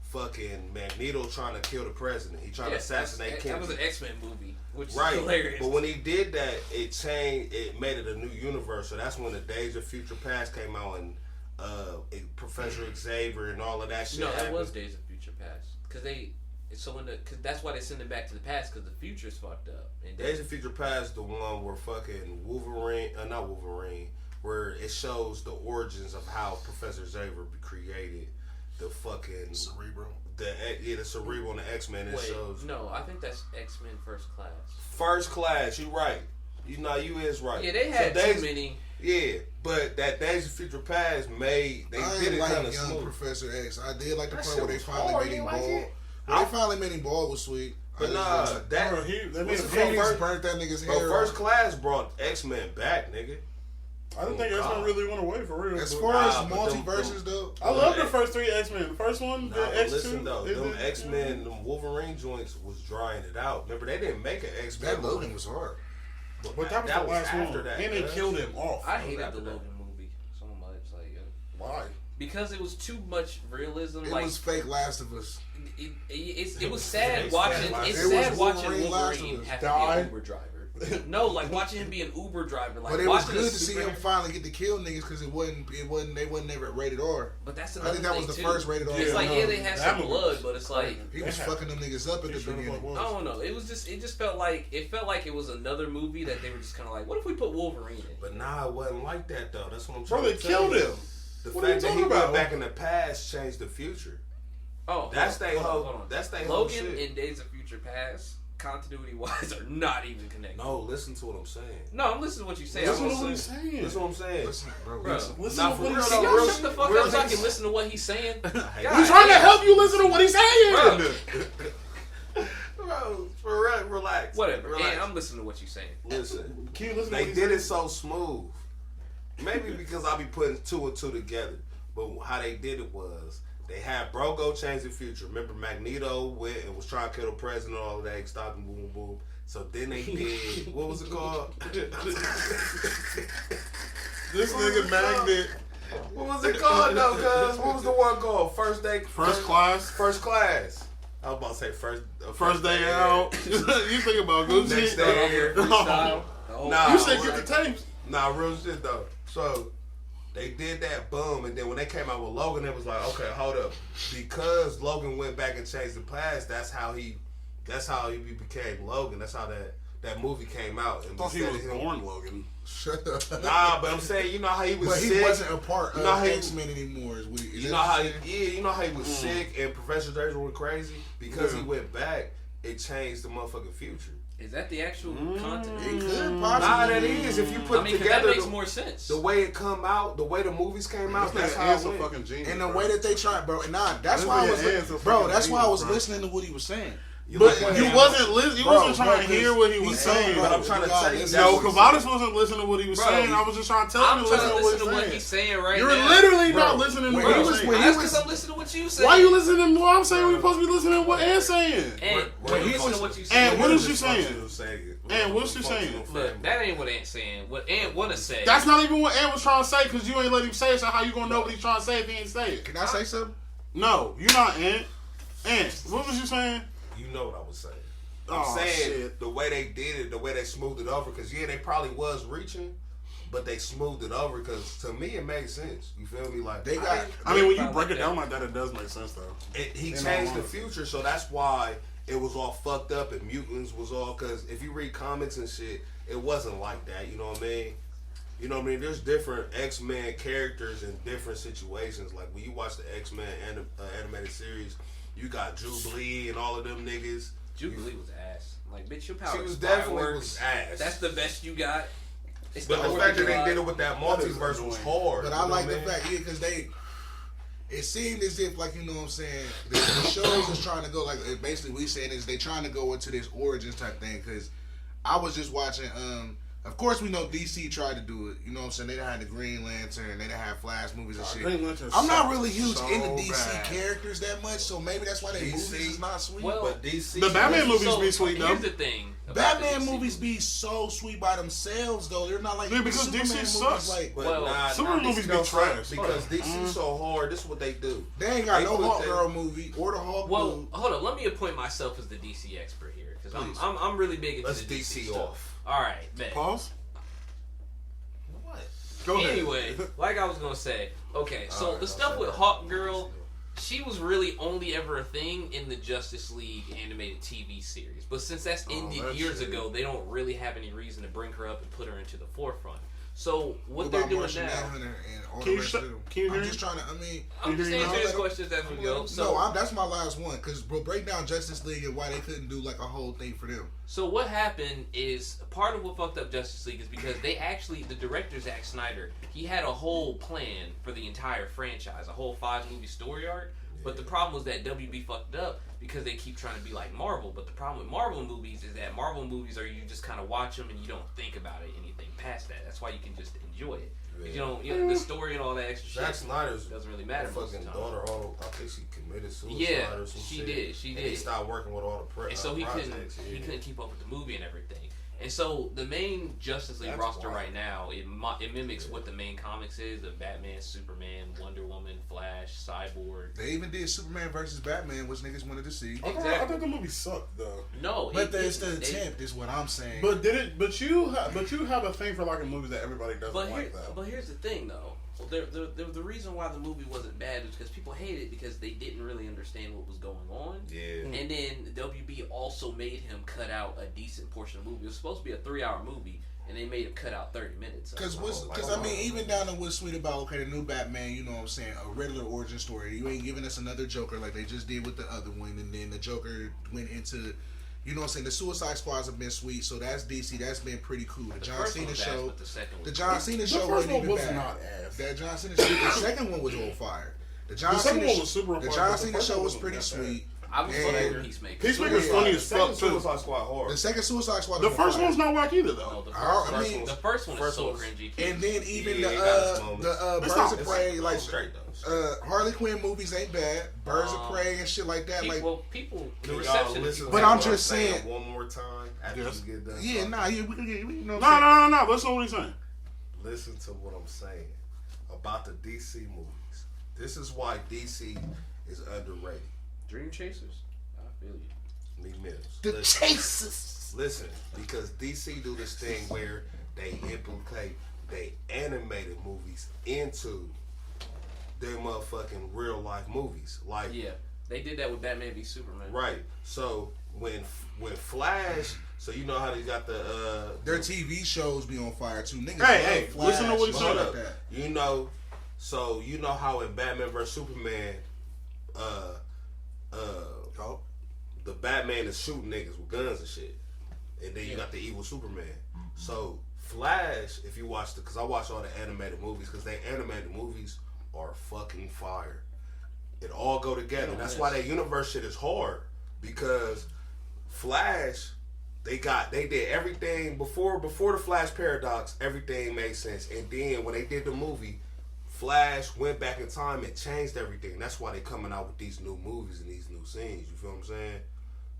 fucking Magneto trying to kill the president. He trying to assassinate That was Kennedy. an X-Men movie, which is Right, hilarious. but when he did that, it changed. It made it a new universe. So that's when the Days of Future Past came out, and Professor Xavier and all of that shit. no, that happened. was Days of Future Past because that's why they send it back to the past because the future's fucked up. And Days of Future Past, the one where fucking Wolverine, not Wolverine, where it shows the origins of how Professor Xavier created the fucking Cerebro. the Cerebral and the X-Men. It wait, shows no, I think that's X-Men First Class. First Class. You right. You is right. Yeah, they had Days, too many. Yeah, but that Days of Future Past I did didn't it like kind of young smooth. Professor X. I did like the That part shit where they was finally hard. made You him like bald. it? When they finally made him bald was sweet. But I nah, just- that Bro, they made what's him the Phoenix first- burnt that nigga's Bro, hair First off. Class brought X-Men back, nigga. I didn't think Oh, X-Men God. really went away for real. As but- far as Nah, but them- multiverses though, I love the first three X-Men. The first one, Nah, the but X2. listen though, is them it- X-Men, them Wolverine joints was drying it out. Remember, they didn't make an X-Men. that Logan was hard. But that was the last after one. that. And they cuz. killed him off. I hated after the that. Logan movie so much, like Why? because it was too much realism. It like was fake Last of Us. it was sad It's watching. sad. It's It was sad watching Wolverine Last Wolverine of Us. have to Die. be an Uber driver. No, like watching him be an Uber driver. Like But it was watching good a to see super- him finally get to kill niggas because they wasn't never rated R. But that's I another think that thing was the too. first rated R. It's like Yeah, they had that some movie blood, was but it's like He was fucking them niggas up at He the sure the fuck beginning. was. I don't know. It just felt like it was another movie that they were just kind of like, what if we put Wolverine in? But nah, it wasn't like that though. That's what I'm Bro, trying they to tell killed you. him. The What are you fact that he talking went about? back in the past changed the future. Oh, That's hold they on, whole. hold on. That's they whole Logan shit. and Days of Future Past, continuity wise, are not even connected. No, listen to what I'm saying. No, I'm listening to what you say. Listen I'm to gonna what he's say- saying. Listen what I'm saying. Listen, bro. Bro. Listen. Listen Nah, to for what real he's though, Can saying. y'all real shut the fuck real up so I niggas- can listen to what he's saying? Hey, God He's trying to damn. help you listen to what he's saying. Bro, for real, relax. Whatever. Relax. And I'm listening to what you're saying. Listen. Can you listen to They what he's did saying? it so smooth. Maybe because I be putting two and two together. But how they did it was they had bro go change the future. Remember Magneto went and was trying to kill the president and all of that. He stopped him, boom, boom, boom. So then they did, what was it called? This nigga Magnet. What was it called though, cuz? What was the one called? First Class? First Class. I was about to say First day out. You think about Gucci. Next day here. Freestyle. Nah, You said get the tapes. Nah, real shit though. So they did that, boom, and then when they came out with Logan, it was like, okay, hold up, because Logan went back and changed the past. That's how he That's how he became Logan. That's how that movie came out. And I thought he was instead of born Logan. Shut up. Nah, but I'm saying, you know how he was But sick. he wasn't a part You know of how he- X-Men anymore. Is what he, is You that know what how you're saying? you know how he was sick and Professor Xavier went crazy because Yeah. he went back. It changed the motherfucking future. Is that the actual content? It could Nah, possibly. that is. If you put I mean, 'cause together that makes the, more sense. the way it come out, the way the movies came out, This that's nigga how is it a went. fucking genius. And the bro. way that they tried, bro, and that's This why I nigga was, is a bro. fucking That's why I was genius, bro. listening to what he was saying. But like you that. wasn't listening. You Bro, wasn't trying to bro, hear what he was he's saying. But I'm trying to You gotta tell you, listen. No, that's what Kavadas wasn't listening to what he was Bro, saying. I was just trying to tell I'm him to trying listen to to what listen to what he's he's saying. saying right You're now. literally not Bro, listening to when what he he's was- saying. when he That's was- because I'm listening to what you say. Why you listening to what I'm saying? We supposed to be listening to what Ant's saying. And When he listen was- to what you and say. what is you saying? saying? And what's you saying? Look, that ain't what Ant's saying. What Ant wanna say. That's not even what Ant was trying to say because you ain't let him say it. So how you gonna know what he's trying to say if he ain't say it? Can I say something? No, you're not Ant. Ant, what was you saying? You know what I was saying. I'm Oh, saying shit. the way they did it, the way they smoothed it over, because yeah, they probably was reaching, but they smoothed it over because to me it made sense. You feel me? Like They got. I mean, when you Probably break it like down like that, it does make sense though. he In all changed the honesty. future, so that's why it was all fucked up and mutants was all. Because if you read comics and shit, it wasn't like that. You know what I mean? You know what I mean? There's different X-Men characters in different situations. Like when you watch the X-Men animated series, you got Jubilee and all of them niggas. Jubilee was ass. Like, bitch, your power She was is definitely fireworks. was ass. That's the best you got. It's But the Fourth fact of that they July. did it with that multiverse was hard. But you I know like what the mean? fact, yeah, because it seemed as if, like, you know what I'm saying, the shows is trying to go, like, basically we saying is they trying to go into this origins type thing, because I was just watching, of course we know DC tried to do it, you know what I'm saying, they done had the Green Lantern, they done had Flash movies and shit. Green Lantern I'm not sucked really huge so into DC bad. characters that much, so maybe that's why their DC movies is not sweet. Well, But DC, The Batman movies So, be sweet though. Here's the thing. about Batman the DC movies be so sweet by themselves, though. They're not like Yeah, because Superman DC movies, sucks. like, but Well, Superman DC movies be don't suck trash. because DC so hard. This is what they do. they ain't got They no put Hawk that- Girl movie or the Hawk Well, movie. hold up. Let me appoint myself as the DC expert here because Please. I'm really big into Let's the DC stuff. off. All right, bet. Pause. What? Go ahead. Anyway, like I was gonna say, okay, so Alright, the I'll stuff say with that. Hawk Girl, she was really only ever a thing in the Justice League animated TV series. But since that's ended that years shit. ago, they don't really have any reason to bring her up and put her into the forefront. So what What they're about doing Martian now, Manhunter and all Can the you rest shut- of them? can you hear I'm me? just trying to. I mean, I'm just you hear me? answering his Let 'em- questions as we go. no, that's my last one because we'll break down Justice League and why they couldn't do like a whole thing for them. So what happened is part of what fucked up Justice League is because they actually, the director Zack Snyder, he had a whole plan for the entire franchise, a whole 5-movie story arc. But the problem was that WB fucked up because they keep trying to be like Marvel. But the problem with Marvel movies is that Marvel movies are you just kind of watch them and you don't think about it anything past that. That's why you can just enjoy it. 'Cause you know, the story and all that extra Zack shit Snyder's doesn't really matter most of fucking the time. daughter, I think she committed suicide Yeah, or some she shit. did, she And did. he stopped working with all the And so he projects. couldn't keep up with the movie and everything. And so the main Justice League That's roster wild. right now, it mimics what the main comics is of Batman, Superman, Wonder Woman, Flash, Cyborg. They even did Superman versus Batman, which niggas wanted to see. I thought the movie sucked though. No, But it it's the didn't. attempt, is what I'm saying. But did it? But you have a thing for like a movie that everybody doesn't like though. But here's the thing, though. The reason why the movie wasn't bad was because people hated it because they didn't really understand what was going on. Yeah. And then WB also made him cut out a decent portion of the movie. It was supposed to be a 3-hour movie, and they made him cut out 30 minutes. of it. Because I mean, even down to what's sweet about the new Batman, you know what I'm saying, a regular origin story. You ain't giving us another Joker like they just did with the other one, and then the Joker went into, you know what I'm saying. The Suicide Squads have been sweet, so that's DC. That's been pretty cool. The John first one Cena was ass, show, but the second the was John Cena The show first wasn't one even was bad. not ass. That John Cena show, the second one was on fire. The John second Cena one show, was super on the fire, John but the Cena first show one was wasn't pretty that bad. sweet. I was And fucking with Peacemaker. Peacemaker's Yeah. funny as Second fuck too. Suicide Squad hard. The second Suicide Squad. The was on first fire. one's not whack either No, though. the I mean, the first one is first so one's- cringy. And then even Yeah, it got its moments. the It's Birds not- of Prey, like straight though. Harley Quinn movies ain't bad. Birds of Prey and shit like that. Like, People, the Can y'all reception. listen But to I'm what just saying- one more time after Yes. you get done. yeah, talking? nah, yeah, we can get, you know. No. Listen to what he's saying. Listen to what I'm saying about the DC movies. This is why DC is underrated. Dream Chasers. I feel you. Me Mills. The Listen. Chasers. Listen, because DC do this thing where they implicate they animated movies into their motherfucking real life movies. Like, Yeah, they did that with Batman v Superman. right. So when Flash, so you know how they got the Their TV shows be on fire too. Niggas Hey, love Flash, listen to what he shit said. like that. you know, so you know how in Batman vs Superman, the Batman is shooting niggas with guns and shit, and then you got the evil Superman. So Flash, if you watch because I watch all the animated movies, because they animated movies are fucking fire. It all go together. That's why that universe shit is hard, because Flash, they did everything before the Flash paradox. Everything made sense, and then when they did the movie, Flash went back in time and changed everything. That's why they coming out with these new movies and these new scenes. You feel what I'm saying?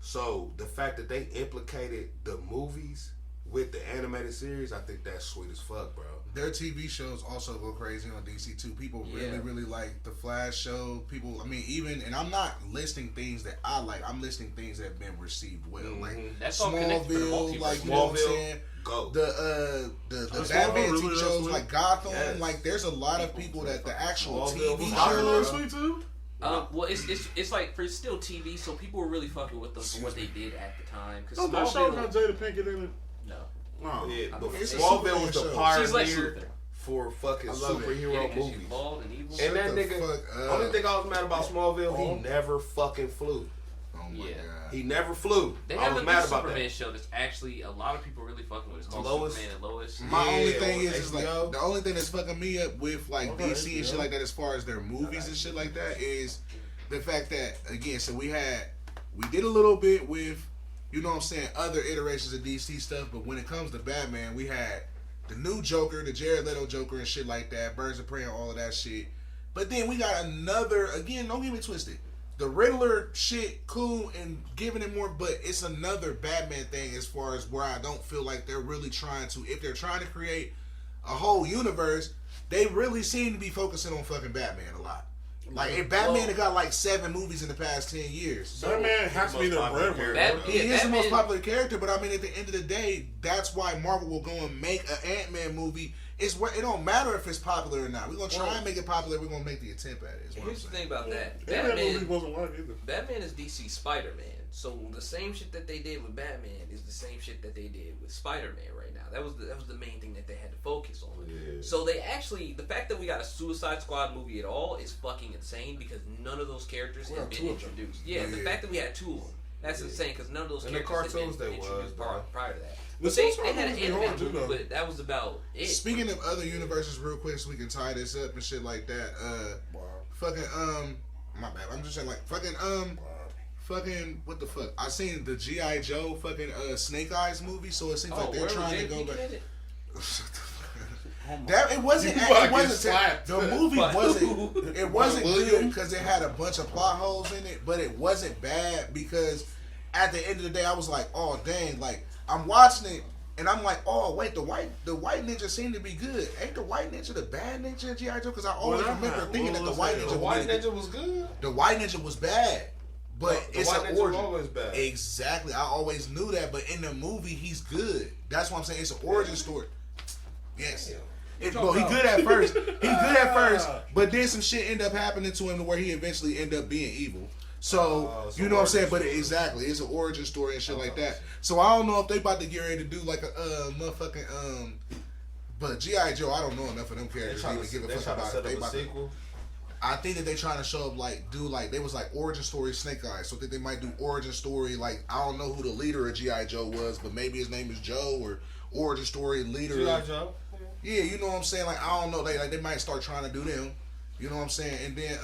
So the fact that they implicated the movies with the animated series, I think that's sweet as fuck, bro. Their TV shows also go crazy on DC too. People really like the Flash show. People, I mean, even, and I'm not listing things that I like. I'm listing things that have been received well, like That's all connected to the Smallville, multiverse. like you know what I'm saying. Go. The Smallville Batman really TV does shows sweet. like Gotham, Yes. like there's a lot of people that the actual Smallville TV was Gotham shows. is sweet too. Well, it's like for still TV, so people were really fucking with them for what they did at the time. Because No, that show Smallville, got Jada Pinkett in it. no, No. Yeah, but It's a Smallville was the Superman show. she's like pioneer Luther. for fucking I love it. superhero Yeah, 'cause movies. she's bald and evil. And that Shut the nigga, fuck up. only thing I was mad about Smallville, he never fucking flew. Oh my Yeah. god. He never flew. They I have was a mad new about Superman that. show that's actually a lot of people really fucking with. It's called Lois? Superman and Lois. My Yeah, only thing on is like HBO. the only thing that's fucking me up with like Okay, DC and shit yeah. like that, as far as their movies and shit like that, is the fact that again, so we did a little bit with, you know what I'm saying, other iterations of DC stuff, but when it comes to Batman, we had the new Joker, the Jared Leto Joker and shit like that, Birds of Prey and all of that shit. But then we got another, again, don't get me twisted. The Riddler shit, cool and giving it more, but it's another Batman thing as far as where I don't feel like they're really trying to, if they're trying to create a whole universe, they really seem to be focusing on fucking Batman a lot. Like, if Batman had got like 7 movies in the past 10 years. Batman has to be their breadwinner. He is the most Batman- popular character, but I mean, at the end of the day, that's why Marvel will go and make an Ant-Man movie. It's where it don't matter if it's popular or not. We're gonna try and make it popular. We're gonna make the attempt at it. Is what I'm Here's the saying. thing about that. And that movie wasn't like either. Batman is DC Spider-Man. So the same shit that they did with Batman is the same shit that they did with Spider-Man right now. That was the main thing that they had to focus on. Yeah. So they actually, the fact that we got a Suicide Squad movie at all is fucking insane, because none of those characters have been introduced. Yeah, the fact that we had 2 of them, that's insane, because none of those In the characters cartoons had they been introduced was, prior to that. The But they Suicide had an movies be animated hard too, movie, though. but that was about it. Speaking of other universes, real quick, so we can tie this up and shit like that. Fucking my bad. I'm just saying like fucking what the fuck? I seen the G.I. Joe fucking Snake Eyes movie, so it seems like they're where was trying to Jada go Pinkett back. in it? That it wasn't. You about to It wasn't. get slapped. The movie By wasn't. It wasn't good William? because it had a bunch of plot holes in it, but it wasn't bad because at the end of the day, I was like, oh dang, like I'm watching it and I'm like, oh wait, the white ninja seemed to be good. Ain't the white ninja the bad ninja in G.I. Joe? Because I always Well, remember thinking that the white ninja The White was Ninja was good. the white ninja was bad. But The it's White an Ninja was origin. always bad. Exactly. I always knew that, but in the movie, he's good. That's what I'm saying. It's an origin story. Yes. Well, he good at first. He good at first, but then some shit end up happening to him to where he eventually end up being evil. So it's you an know what I'm saying? origin But story. exactly, it's an origin story and shit like that. So I don't know if they about to get ready to do like a motherfucking But G.I. Joe, I don't know enough of them They characters to trying even to, give a they fuck trying to about set it. They up a about to, sequel. I think that they trying to show up like do like they was like origin story Snake Eyes. So I think they might do origin story like I don't know who the leader of G.I. Joe was, but maybe his name is Joe or origin story leader. G.I. of- Joe. Yeah, you know what I'm saying? Like I don't know, they might start trying to do them. You know what I'm saying? And then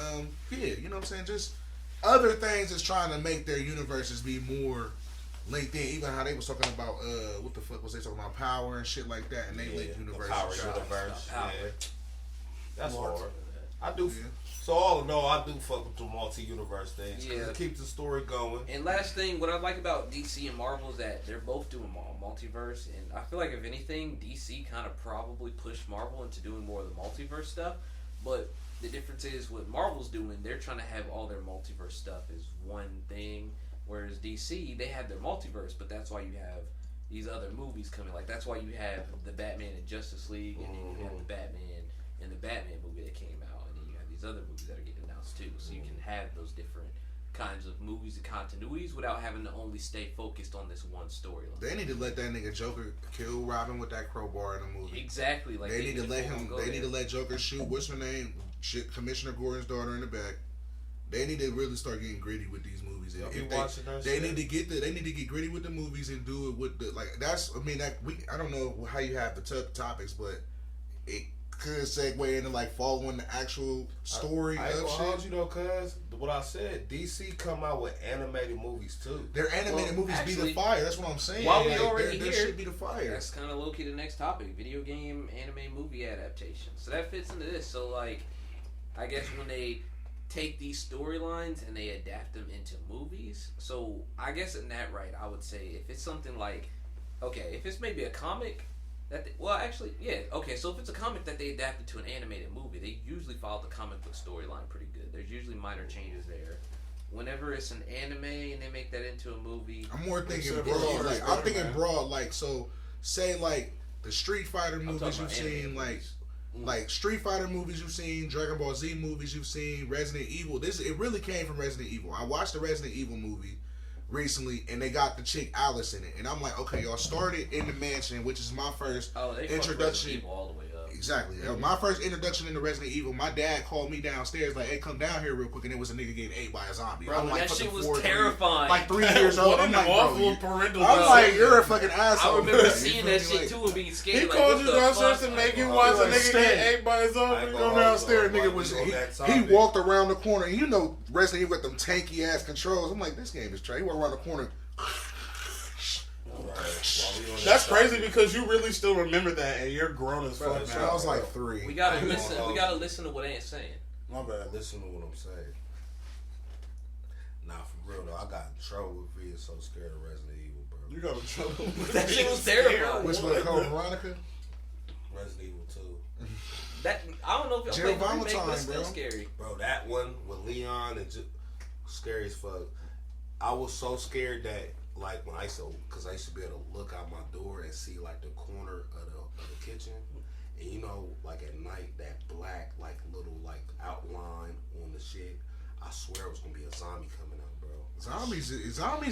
yeah, you know what I'm saying? Just other things is trying to make their universes be more linked in. Even how they was talking about what the fuck was they talking about power and shit like that, and they linked The universes. Power and shit. Universe. Power. Yeah. That's More hard. to I do. Yeah. So all in all, I do fuck with the multi-universe things. 'Cause Yeah. it keeps the story going. And last thing, what I like about DC and Marvel is that they're both doing multiverse, and I feel like if anything, DC kind of probably pushed Marvel into doing more of the multiverse stuff. But the difference is what Marvel's doing, they're trying to have all their multiverse stuff as one thing, whereas DC, they have their multiverse, but that's why you have these other movies coming. Like that's why you have the Batman and Justice League, and then you have the Batman and the Batman movie that came out, and then you have these other movies that are getting announced too. So you can have those different kinds of movies and continuities without having to only stay focused on this one storyline. They need to let that nigga Joker kill Robin with that crowbar in the movie. Exactly. Like They need to let him. They need to let. let Joker shoot. What's her name? Commissioner Gordon's daughter in the back. They need to really start getting gritty with these movies. Y'all If be they, watching that they shit? need to get they need to get gritty with the movies and do it with the like. That's I mean that I don't know how you have the topics, but it could segue into like following the actual story I ain't of gonna shit. hold you though, cuz what I said, DC come out with animated movies too. Their animated Well, movies be actually, the fire. That's what I'm saying. while we Like, already their here, shit be the fire. That's kind of low key the next topic: video game, anime, movie adaptation. So that fits into this. So like, I guess when they take these storylines and they adapt them into movies. So I guess in that right, I would say if it's something like, okay, if it's maybe a comic that okay, so if it's a comic that they adapted to an animated movie, they usually follow the comic book storyline pretty good. There's usually minor changes there. Whenever it's an anime and they make that into a movie, I'm more thinking Except broad. for Like I'm Spider-Man. thinking broad. Like so, say like the Street Fighter I'm movies talking you've about animated seen, movies. like Street Fighter movies you've seen, Dragon Ball Z movies you've seen, Resident Evil. It really came from Resident Evil. I watched the Resident Evil movie recently, and they got the chick Alice in it, and I'm like, okay, y'all started in the mansion, which is my first oh, they introduction. fucked Resident Evil all the way up. Exactly. My first introduction into Resident Evil, my dad called me downstairs like, hey, come down here real quick, and it was a nigga getting ate by a zombie. Bro, I'm like, that shit fucking was 4, terrifying. Like 3 years old. What I'm an like, bro, awful you- parental I'm decision. like, you're a fucking asshole. I remember You seeing feel that me? shit Like, too and being scared. He like, called what you the downstairs fuck? to make you Like, watch a like, nigga Stan. get ate by a I zombie. ain't Go gonna downstairs, hold nigga you, was like, he, on that he topic. walked around the corner, and you know Resident Evil got them tanky ass controls. I'm like, this game is trash. He walked around the corner. That's crazy because you really still remember that and you're grown as Bro, fuck it's now. I was like 3. We I gotta ain't gonna listen. hold We you. gotta listen to what Ant's saying. My bad. Listen to what I'm saying. Nah, for real though, I got in trouble with being so scared of Resident Evil, bro. You got in trouble. That shit was terrible. Which one called Veronica? Resident Evil 2. That I don't know if y'all Jill played the remake, but Valentine, it's still bro. scary. Bro, that one with Leon and scary as fuck. I was so scared that like when I used to be able to look out my door and see like the corner of the kitchen, and you know like at night that black like little like outline on the shit. I swear it was gonna be a zombie coming out, bro. Zombies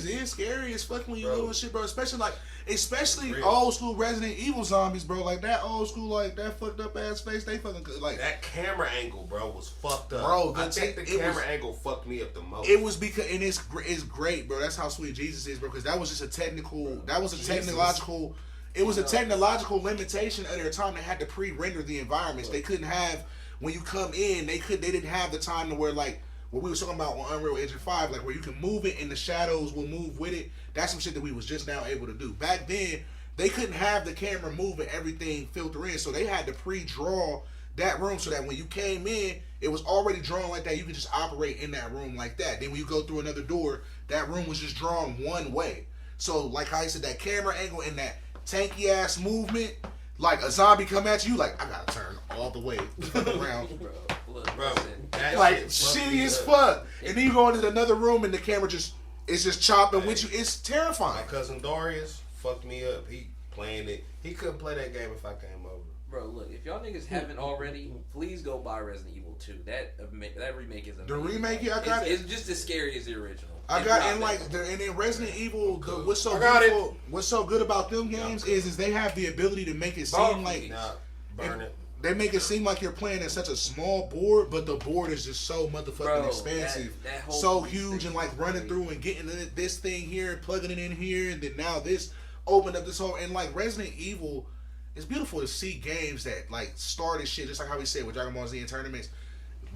is scary as fuck when you Bro. doing shit, bro. Especially Real. old school Resident Evil zombies, bro. Like that old school, like that fucked up ass face. They fucking like. That camera angle, bro, was fucked up. Bro, I think the it camera was- angle fucked me up the most. It was because, and it's great, bro. That's how sweet Jesus is, bro. Because that was just a technological. It was a technological limitation of their time. They had to pre-render the environments. They couldn't have when you come in. They didn't have the time to where like what we was talking about on Unreal Engine 5, like where you can move it and the shadows will move with it. That's some shit that we was just now able to do. Back then, they couldn't have the camera move and everything filter in, so they had to pre-draw that room so that when you came in, it was already drawn like that. You could just operate in that room like that. Then when you go through another door, that room was just drawn one way. So like how I said, that camera angle and that tanky ass movement, like a zombie come at you, like I gotta turn all the way around. Bro, look, Bro, listen. that Like shit fucked shitty me as up. fuck. And then you go into another room and the camera it's just chopping with you. It's My terrifying. cousin Darius fucked me up. He playing it. He couldn't play that game if I came over. Bro, look, if y'all niggas haven't already, please go buy Resident Evil 2. That remake is amazing. The remake, yeah, I got It's just as scary as the original. I If got not and like better. and in Resident Evil, what's so I got beautiful, what's so good about them games is they have the ability to make it seem like Nah, burn it. they make it seem like you're playing at such a small board, but the board is just so motherfucking Bro, expansive, that whole so police huge, thing and like is running crazy. through and getting this thing here, plugging it in here, and then now this opened up this whole and like Resident Evil. It's beautiful to see games that like started shit, just like how we said with Dragon Ball Z and tournaments.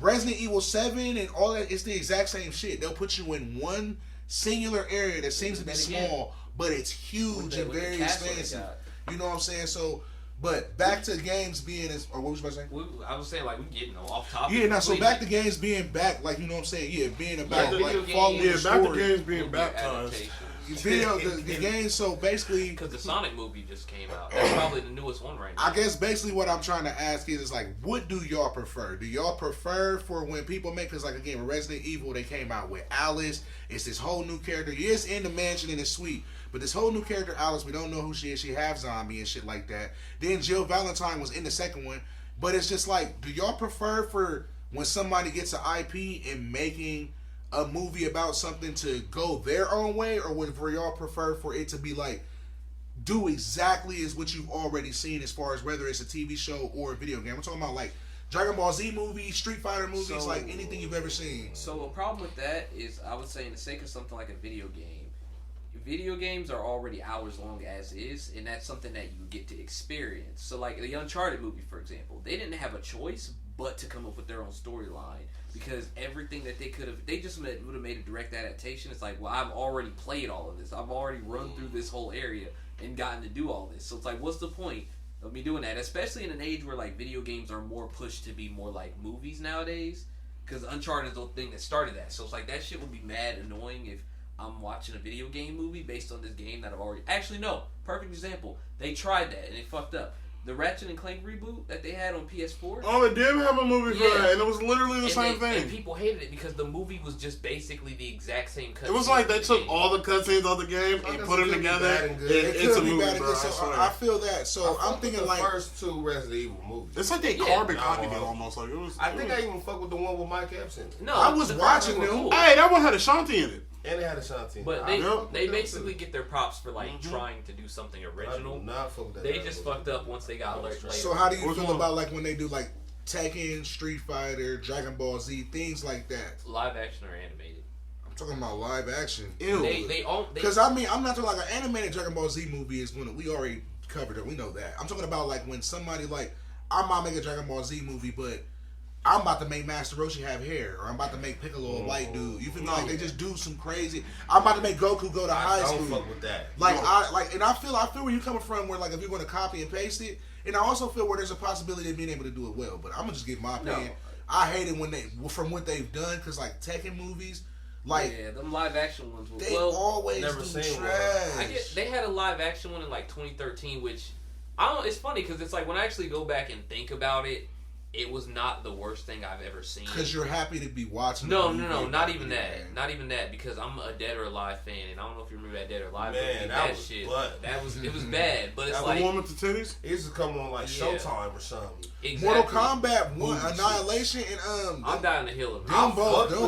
Resident Evil 7 and all that, it's the exact same shit. They'll put you in one singular area that seems to be Then again, small, but it's huge and with the very castle they expansive. got. You know what I'm saying? So, but back to games being as, or what was you about to say? I was saying, like, we getting off topic. Yeah, now so completely. back to games being back, like you know what I'm saying? Yeah, being about the like video following games- the Yeah, back to story. games being Movie baptized. adaptation. The game. So basically, Because the Sonic movie just came out. That's probably the newest one right now. I guess basically what I'm trying to ask is like, what do y'all prefer? Do y'all prefer for when people make, because like again, with Resident Evil, they came out with Alice. It's this whole new character. Yes, in the mansion and it's sweet, but this whole new character, Alice, we don't know who she is. She half zombie and shit like that. Then Jill Valentine was in the second one, but it's just like, do y'all prefer for when somebody gets an IP and making a movie about something to go their own way, or would y'all prefer for it to be like do exactly as what you've already seen as far as whether it's a TV show or a video game? I'm talking about like Dragon Ball Z movies, Street Fighter movies, like anything you've ever seen. So a problem with that is, I would say, in the sake of something like a video game, video games are already hours long as is, and that's something that you get to experience. So like the Uncharted movie, for example, they didn't have a choice but to come up with their own storyline, because everything that they could have, they just would have made a direct adaptation. It's like, well, I've already played all of this. I've already run through this whole area and gotten to do all this. So it's like, what's the point of me doing that? Especially in an age where like video games are more pushed to be more like movies nowadays, because Uncharted is the thing that started that. So it's like, that shit would be mad annoying if I'm watching a video game movie based on this game that I've already... Actually, no. Perfect example. They tried that and they fucked up. The Ratchet and Clank reboot that they had on PS4. Oh, they did have a movie for that, and it was literally the same thing. And people hated it because the movie was just basically the exact same cutscenes. It was like they took all the cutscenes of the game and put them together. It's a movie, bro. I feel that. So I'm thinking like the first two Resident Evil movies. It's like they carbon copied it almost. Like it was. I think I even fuck with the one with Mike Epps in it. No, I was watching them. Cool. Hey, that one had Ashanti in it. And they had Ashanti. But they basically get their props for like trying to do something original. Not fuck with that. They just fucked up once they got later. So how do you feel about like when they do like Tekken, Street Fighter, Dragon Ball Z, things like that? Live action or animated? I'm talking about live action. Ew. Because I mean, I'm not talking like an animated Dragon Ball Z movie is when we already covered it. We know that. I'm talking about like when somebody like I might make a Dragon Ball Z movie, but I'm about to make Master Roshi have hair, or I'm about to make Piccolo a white dude. You feel me? Like they just do some crazy. I'm about to make Goku go to high school. I don't fuck with that. Like and I feel where you're coming from. Where like if you're going to copy and paste it, and I also feel where there's a possibility of being able to do it well. But I'm gonna just give my opinion. I hate it when from what they've done, because like Tekken movies, like them live action ones. They always never do seen trash. They had a live action one in like 2013, which I don't. It's funny because it's like when I actually go back and think about it. It was not the worst thing I've ever seen. Because you're happy to be watching. No, not even that. Not even that. Because I'm a Dead or Alive fan, and I don't know if you remember that Dead or Alive. Man, that shit. It was bad. But it's like the one with the titties. It used to come on like Showtime or something. Exactly. Mortal Kombat 1, Annihilation, and I'm dying to heal of them both, them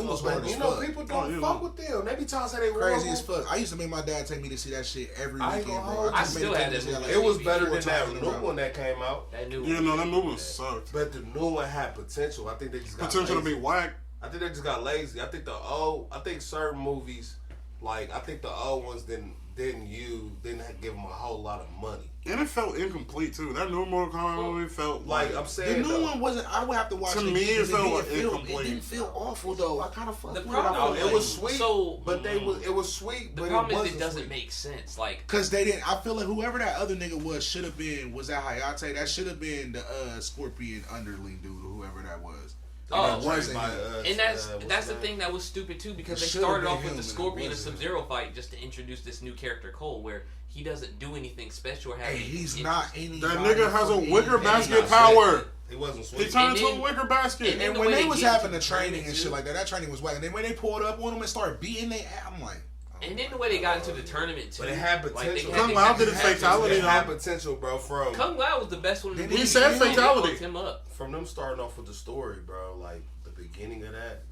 was hard as You know, fuck. people don't fuck with them. They be telling us they crazy as fuck. I used to make my dad take me to see that shit every weekend, bro. I still had that movie. It was better than that new one that came out. That new one. Yeah, no, that new one sucked. But the new one had potential. I think they just got potential lazy. to be whack. I think they just got lazy. I think certain movies, like I think the old ones didn't give them a whole lot of money. And it felt incomplete too. That new Mortal Kombat movie felt like I'm saying the new one wasn't. I would have to watch to it. Me, it felt incomplete. It didn't feel awful though. I kind of fucked with it. It was sweet. It was sweet. The problem is it doesn't make sense. Like because they didn't. I feel like whoever that other nigga was that Hayate. That should have been the Scorpion underling dude, or whoever that was. And that's the thing that was stupid too, because they started off with the Scorpion and Sub-Zero fight just to introduce this new character Cole, where he doesn't do anything special or have. He's not any. That nigga has a wicker basket power. He wasn't sweet. He turned into a wicker basket. And when they was having the training and shit like that training was whack. And then when they pulled up on him and started beating they, I'm like. And then the way they got into the tournament too. But it had potential. Kung Lao did his fatality. It had potential, bro. From Kung Lao was the best one. He said fatality. Him up. From them starting off with the story, bro. Like the beginning of that,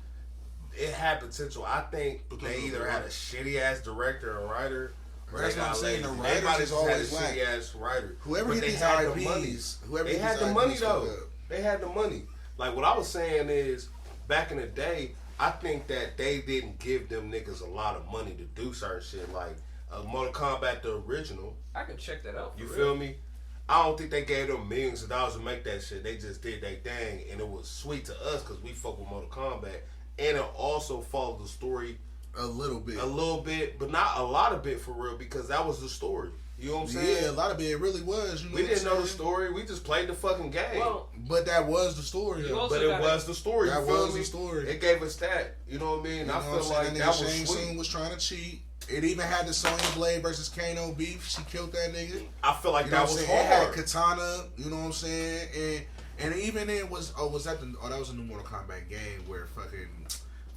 it had potential. I think they either had a shitty ass director and writer. That's what I'm saying. The writers is always whack. Shitty ass writer. Whoever but hit these IPs, they had the money though. They had the money. Like what I was saying is, back in the day, I think that they didn't give them niggas a lot of money to do certain shit. Like Mortal Kombat, the original. I can check that out. You feel me? I don't think they gave them millions of dollars to make that shit. They just did their thing, and it was sweet to us because we fuck with Mortal Kombat, and it also followed the story a little bit, but not a lot of bit for real, because that was the story. You know what I'm saying? Yeah, a lot of it really was. You know we didn't know the story. We just played the fucking game. Well, but that was the story. But it was the story. That was the story. It gave us that. You know what I mean? You I feel like that was Shang sweet. Tsung was trying to cheat. It even had the Sonya Blade versus Kano beef. She killed that nigga. I feel like that was hard. It had Katana. You know what I'm saying? And even it was that was a new Mortal Kombat game where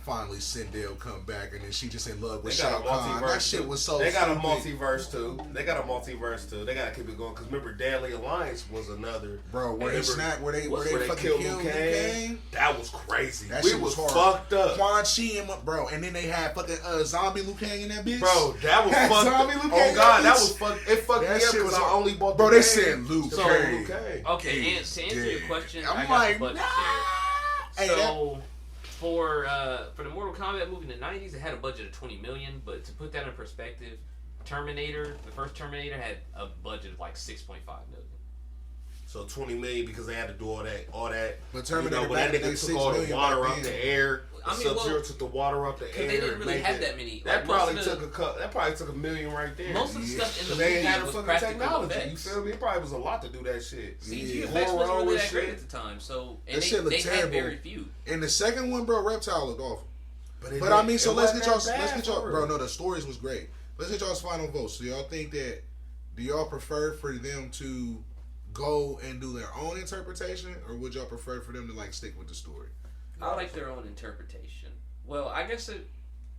finally Sindel come back and then she just in love with They got Shao a Kahn. That multiverse. shit was so They got a stupid. multiverse too. They gotta keep it going because remember, Deadly Alliance was another. Bro, where they snapped, where they fucking killed killed Liu Liu Kang. That was crazy. That We shit was hard. fucked up. Quan Chi and bro, and then they had fucking zombie Liu Kang in that bitch. Bro, that was fucked Zombie up. Liu Kang Oh god, that bitch. was fucked. It fucked That me up shit was because I hard. only bought Bro, the they game. said Liu So, Kang. Liu Kang. Okay, Hey, to answer your yeah. question, I'm I got like, the budget nah. there. Hey, So for the Mortal Kombat movie in the 90s, it had a budget of $20 million, but to put that in perspective, Terminator, the first Terminator had a budget of like $6.5 million. So 20 million because they had to do all that. But Terminator when that back then, nigga took 6 all the million water back up then. the air. I mean, Sub-Zero well, took the water up the air. Because they didn't really made have it. that many. That Like, probably most of took That probably took $1 million right there. Most of the stuff in the they movie had the was fucking practical technology. effects. You feel me? It probably was a lot to do that shit. CG Yeah. effects wasn't Horror really that shit. great at the time, so and That shit looked they had terrible. very few. In the second one, bro, Reptile looked awful. But I mean, so let's get y'all. y'all. Bro, no, the stories was great. Let's get y'all's final votes. So y'all think that? Do y'all prefer for them to go and do their own interpretation, or would y'all prefer for them to like stick with the story? I like their own interpretation. Well, I guess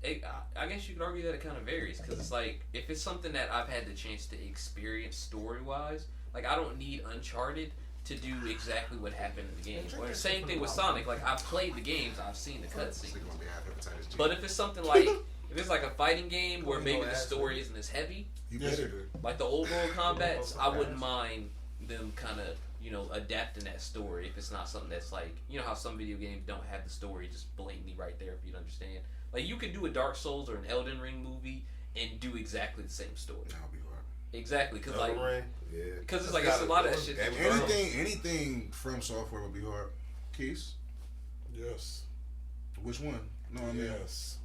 I guess you could argue that it kind of varies because it's like if it's something that I've had the chance to experience story wise, like I don't need Uncharted to do exactly what happened in the game. Or same thing with Sonic. Like I've played the games, I've seen the cutscenes. But if it's something like if it's like a fighting game where maybe the story isn't as heavy, You better do. like the old world combats, I wouldn't mind them kind of adapting that story if it's not something that's like how some video games don't have the story just blatantly right there for you to understand. Like you could do a Dark Souls or an Elden Ring movie and do exactly the same story. That'll be hard. Exactly, because like Yeah. because it's like it's a lot of that shit. that's Anything from software would be hard. Keys, Yes. which one? No, I mean, Yes.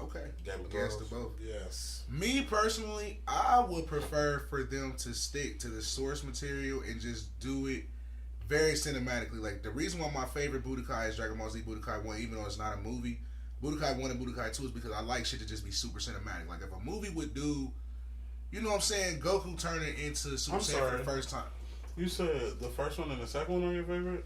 okay. Game of Guess the Thrones. both. Yes. Me personally, I would prefer for them to stick to the source material and just do it very cinematically. Like the reason why my favorite Budokai is Dragon Ball Z Budokai 1, even though it's not a movie, Budokai 1 and Budokai 2 is because I like shit to just be super cinematic. Like if a movie would do, you know what I'm saying, Goku turning into Super I'm Saiyan for sorry. the first time. You said the first one and the second one are your favorite?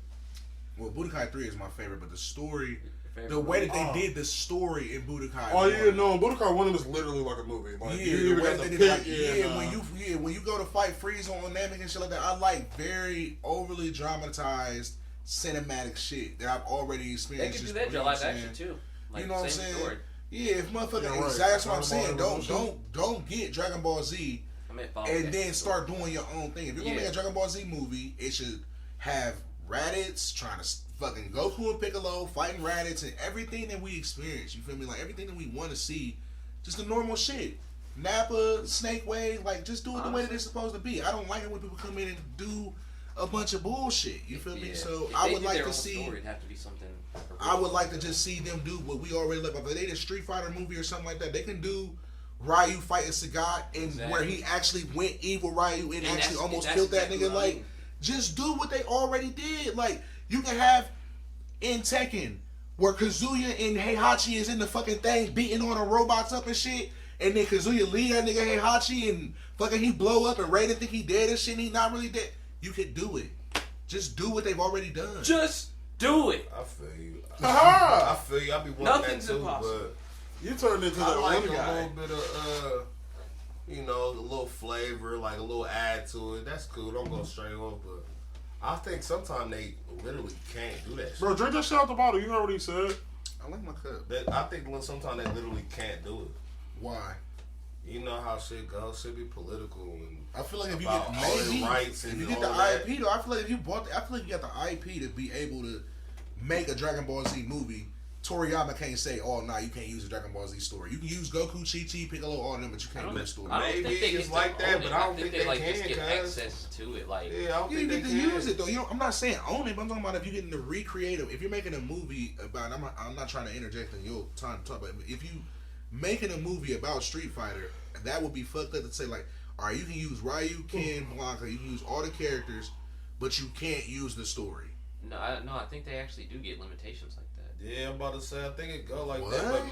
Well, Budokai 3 is my favorite, but the story, Favorite the way that they Oh. did the story in Budokai Oh 1, yeah, no, Budokai 1 was literally like a movie. Like Yeah, you the even way got they the did, like, pit, when you go to fight Frieza on Namek and shit like that, I like very overly dramatized cinematic shit that I've already They experienced. could do just, that you know in what live I'm action saying? too. Like You know what I'm same saying? story. Yeah, if motherfucker, Yeah, right. that's what I'm Dragon Ball saying. Evolution. Don't get Dragon Ball Z I meant follow and that then story. start doing your own thing. If you're gonna Yeah. make a Dragon Ball Z movie, it should have Raditz trying to fucking Goku and Piccolo fighting Raditz and everything that we experience. You feel me? Like everything that we want to see, just the normal shit. Nappa, Snake Way, like just do it the way that it's supposed to be. I don't like it when people come in and do a bunch of bullshit. You feel me? Yeah. So If I they would did like their to own see. story, it'd have to be something. I would like to just see them do what we already look. If they did a Street Fighter movie or something like that, they can do Ryu fighting Sagat and where he actually went evil Ryu and actually that's- almost that's killed that exactly nigga. what I Like, mean. just do what they already did. Like, you can have in Tekken where Kazuya and Heihachi is in the fucking thing beating on the robots up and shit, and then Kazuya lead that nigga Heihachi and fucking he blow up and Raiden think he dead and shit and he not really dead. You could do it. Just do what they've already done. Just do it. I feel you. Aha! I feel you. I be wanting Nothing's that too, impossible. You turned into but I the like one a guy. little bit of a little flavor, like a little add to it. That's cool. Don't go straight off, but I think sometimes they literally can't do that shit. Bro, drink that shit out the bottle. You heard what he said. I like my cup. I think sometimes they literally can't do it. Why? You know how shit goes. Shit be political and I feel like if you about get all their maybe rights if and you get all the that. IP though, I feel like if you bought, I feel like you got the IP to be able to make a Dragon Ball Z movie. Toriyama can't say, "Oh, nah, you can't use a Dragon Ball Z story." You can use Goku, Chi-Chi, Piccolo, all of them, but you can't do the story. I don't Maybe think they it's get like to that, own but it. I don't think they they like can, just get cuz. access to it. Like Yeah, I don't You think get they to can. use it though. You know, I'm not saying own it, but I'm talking about if you're getting to recreate it. If you're making a movie about, I'm not trying to interject in your time to talk about it, but if you making a movie about Street Fighter, that would be fucked up to say like, all right, you can use Ryu, Ken, Blanca, you can use all the characters, but you can't use the story. no, I think they actually do get limitations like that. Yeah, I'm about to say I think it go like What? that, but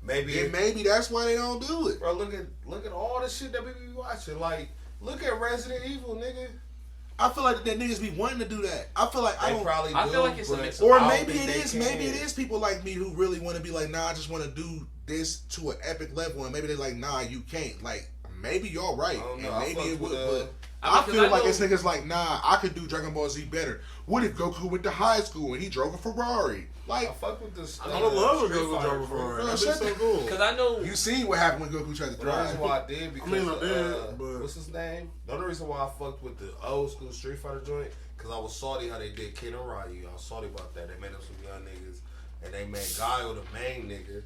maybe And maybe that's why they don't do it. bro, look at all the shit that we be watching. Like, look at Resident Evil, nigga. I feel like that niggas be wanting to do that. I feel like They probably do, I feel like it's a but mix. or I don't maybe think it they is. can. Maybe it is people like me who really want to be like, nah, I just want to do this to an epic level, and maybe they like, nah, you can't. Like, maybe y'all right, I don't know. and I maybe fuck it would. with, But I I mean, feel 'cause I like know- it's niggas like, nah, I could do Dragon Ball Z better. What if Goku went to high school and he drove a Ferrari? I Like, fuck with this. I would love a Street Goku Fighter Jumper for for real. That'd be so cool. Because I know you seen what happened when Goku tried to The only thrive. reason why I did because I mean, I did, but- what's his name? The only reason why I fucked with the old school Street Fighter joint because I was salty how they did Ken and Ryu. I was salty about that. They made them some young niggas and they made Guile the main nigga.